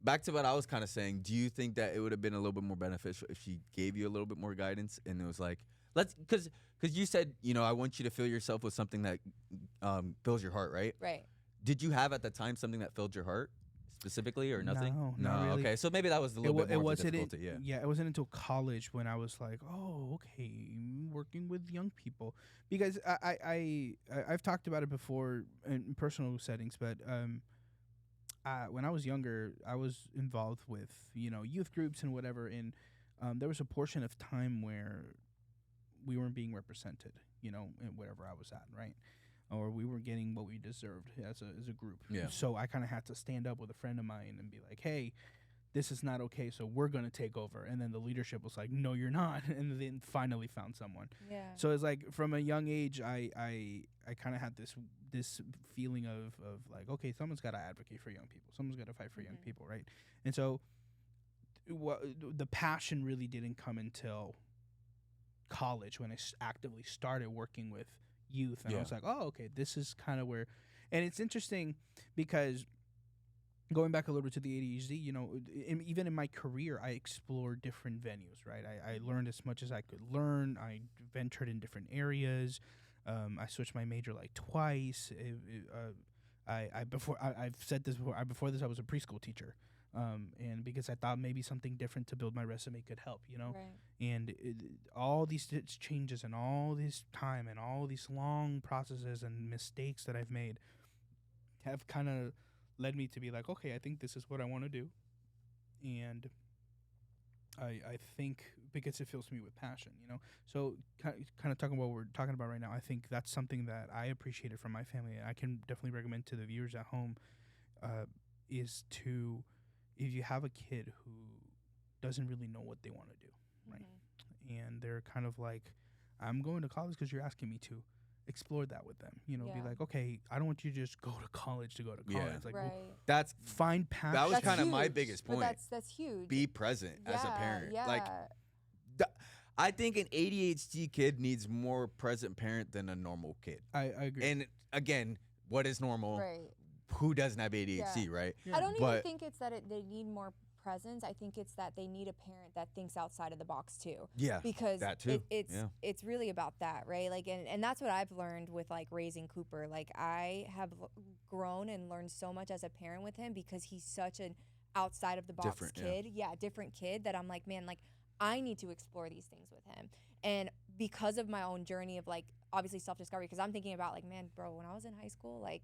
back to what I was kind of saying, do you think that it would have been a little bit more beneficial if she gave you a little bit more guidance and it was like, because you said, you know, I want you to fill yourself with something that fills your heart, right? Right. Did you have at the time something that filled your heart specifically or nothing? No, not really. Okay, so maybe that was a little bit more of the difficulty, yeah. It wasn't until college when I was like, oh, okay, working with young people, because I've talked about it before in personal settings, but when I was younger, I was involved with youth groups and whatever, and there was a portion of time where we weren't being represented, in wherever I was at, right? Or we weren't getting what we deserved as a group. Yeah. So I kind of had to stand up with a friend of mine and be like, hey, this is not okay, so we're going to take over. And then the leadership was like, no, you're not. And then finally found someone. Yeah. So it's like from a young age, I kind of had this feeling of like, okay, someone's got to advocate for young people. Someone's got to fight for young people, right? And so the passion really didn't come until college when I actively started working with youth. And I was like, oh, okay, this is kind of where. And it's interesting because going back a little bit to the ADHD, even in my career, I explored different venues, right? I learned as much as I could learn. I ventured in different areas. I switched my major like twice. I've said this before. Before this, I was a preschool teacher, and because I thought maybe something different to build my resume could help, Right. And all these changes and all this time and all these long processes and mistakes that I've made have kind of led me to be like, okay, I think this is what I want to do, and I think because it fills me with passion, So kind of talking about what we're talking about right now, I think that's something that I appreciated from my family, and I can definitely recommend to the viewers at home, is to, if you have a kid who doesn't really know what they want to do, right, and they're kind of like, I'm going to college because you're asking me to. Explore that with them, Be like, okay, I don't want you to just go to college to go to college. Yeah. Like, Right. That's find passion. that was That's kind of my huge, biggest but point. that's huge. Be present as a parent. Yeah. Like, I think an ADHD kid needs more present parent than a normal kid. I agree. And again, what is normal? Right. Who doesn't have ADHD, right? I don't even But- think it's that they need more presence. I think it's that they need a parent that thinks outside of the box too. Yeah, Because that too. it's really about that, right? Like, and that's what I've learned with like raising Cooper. Like, I have grown and learned so much as a parent with him because he's such an outside of the box Different, kid. Yeah, different kid that I'm like, man, like I need to explore these things with him. And because of my own journey of like obviously self-discovery, because I'm thinking about like, man, bro, when I was in high school, like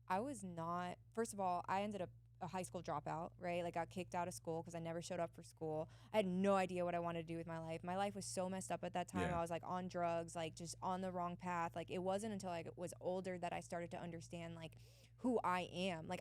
I was not, first of all, I ended up a high school dropout, right? Like, got kicked out of school because I never showed up for school. I had no idea what I wanted to do with my life. My life was so messed up at that time. Yeah. I was like on drugs, like just on the wrong path. Like, it wasn't until I was older that I started to understand like who I am. Like,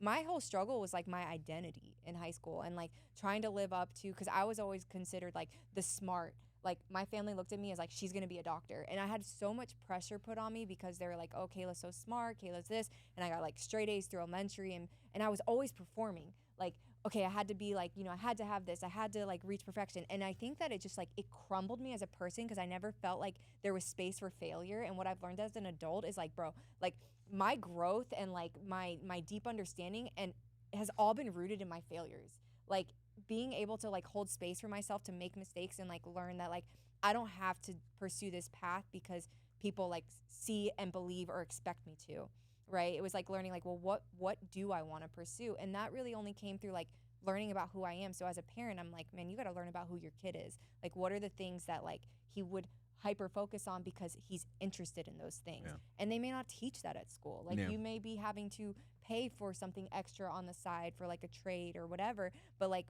my whole struggle was like my identity in high school and like trying to live up to, because I was always considered like the smart. Like, my family looked at me as like, she's gonna be a doctor. And I had so much pressure put on me because they were like, oh, Kayla's so smart, Kayla's this. And I got like straight A's through elementary, and I was always performing. Like, okay, I had to be like, I had to have this, I had to like reach perfection. And I think that it just like, it crumbled me as a person because I never felt like there was space for failure. And what I've learned as an adult is like, bro, like my growth and like my deep understanding and has all been rooted in my failures. Like, being able to like hold space for myself to make mistakes and like learn that like I don't have to pursue this path because people like see and believe or expect me to, right? It was like learning like, well, what do I want to pursue? And that really only came through like learning about who I am. So as a parent, I'm like, man, you got to learn about who your kid is. Like, what are the things that like he would hyper focus on because he's interested in those things. Yeah. And they may not teach that at school. Like, Yeah. you may be having to pay for something extra on the side for like a trade or whatever, but like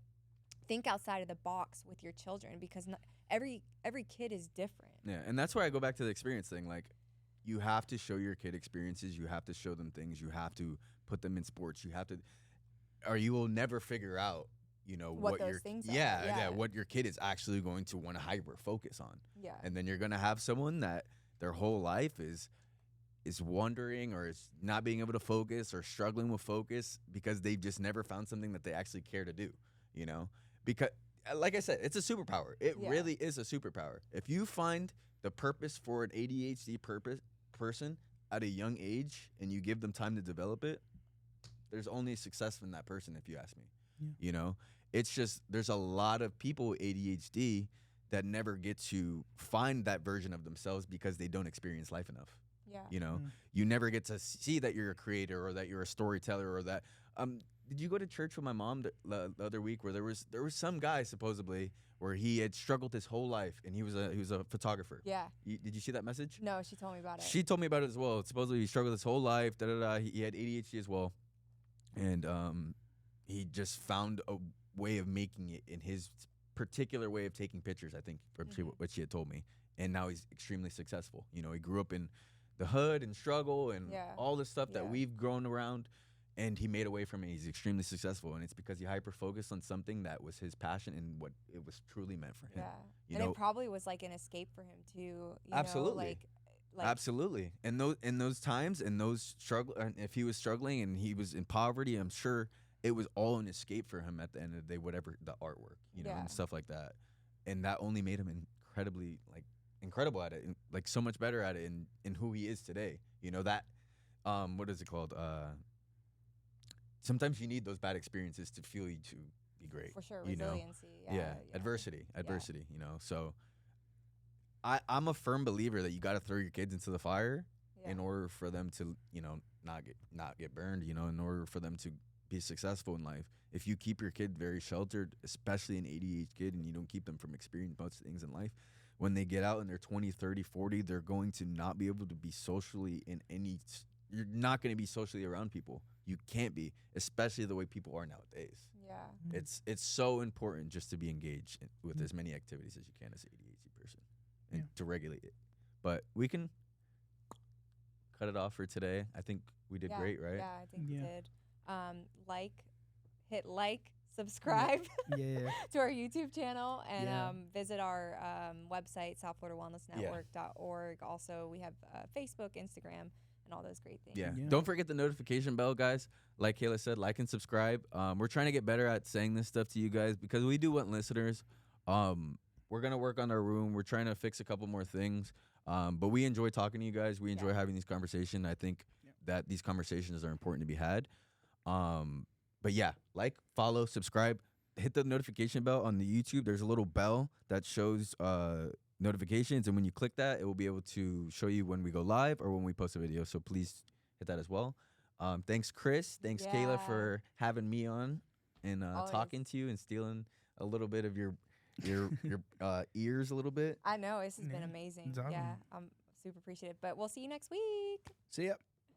think outside of the box with your children because every kid is different. Yeah, and that's why I go back to the experience thing. Like, you have to show your kid experiences. You have to show them things. You have to put them in sports. You have to, or you will never figure out, What those your things are. yeah, Yeah. what your kid is actually going to want to hyper focus on. Yeah. And then you're gonna have someone that their whole life is wondering or is not being able to focus or struggling with focus because they've just never found something that they actually care to do. Because like I said, it's a superpower. It Yeah. really is a superpower. If you find the purpose for an ADHD person at a young age and you give them time to develop it, there's only success in that person, if you ask me. Yeah. It's just there's a lot of people with ADHD that never get to find that version of themselves because they don't experience life enough. Yeah. You never get to see that you're a creator or that you're a storyteller or that did you go to church with my mom the other week where there was some guy supposedly where he had struggled his whole life and he was a photographer. Yeah. Did you see that message? No, she told me about it. She told me about it as well. Supposedly he struggled his whole life. He had ADHD as well. and he just found a way of making it in his particular way of taking pictures. I think from what she had told me, and now he's extremely successful. You know, he grew up in the hood and struggle and all the stuff that we've grown around, and he made a way from it. He's extremely successful, and it's because he hyper focused on something that was his passion and what it was truly meant for him. You and know, it probably was like an escape for him too. You absolutely. Know, like absolutely. And those times and those struggle, and if he was struggling and he was in poverty, I'm sure it was all an escape for him at the end of the day, whatever the artwork, you know, and stuff like that. And that only made him incredibly incredible at it, and like so much better at it in who he is today. You know, that what is it called? Sometimes you need those bad experiences to fuel you to be great. For sure, you resiliency. know? Adversity, you know. So I'm a firm believer that you got to throw your kids into the fire in order for them to, you know, not get burned, you know, in order for them to be successful in life. If you keep your kid very sheltered, especially an ADHD kid, and you don't keep them from experiencing most things in life, when they get out and they're 20, 30, 40, they're going to not be able to be socially you're not going to be socially around people. You can't be, especially the way people are nowadays. Yeah. It's so important just to be engaged with as many activities as you can as an ADHD person and to regulate it. But we can cut it off for today. I think we did great, right? Yeah, I think we did. Hit like, subscribe to our YouTube channel, and visit our website, southfloridawellnessnetwork.org. Also, we have Facebook, Instagram, and all those great things. Yeah. Don't forget the notification bell, guys. Like Kayla said, like and subscribe. We're trying to get better at saying this stuff to you guys because we do want listeners. We're going to work on our room. We're trying to fix a couple more things. But we enjoy talking to you guys. We enjoy having these conversations. I think that these conversations are important to be had. But yeah, like, follow, subscribe, hit the notification bell on the YouTube. There's a little bell that shows notifications, and when you click that, it will be able to show you when we go live or when we post a video. So please hit that as well. Thanks, Chris. Thanks, Kayla, for having me on and talking to you and stealing a little bit of your ears a little bit. I know, this has been amazing. It's awesome. Yeah, I'm super appreciative. But we'll see you next week. See ya.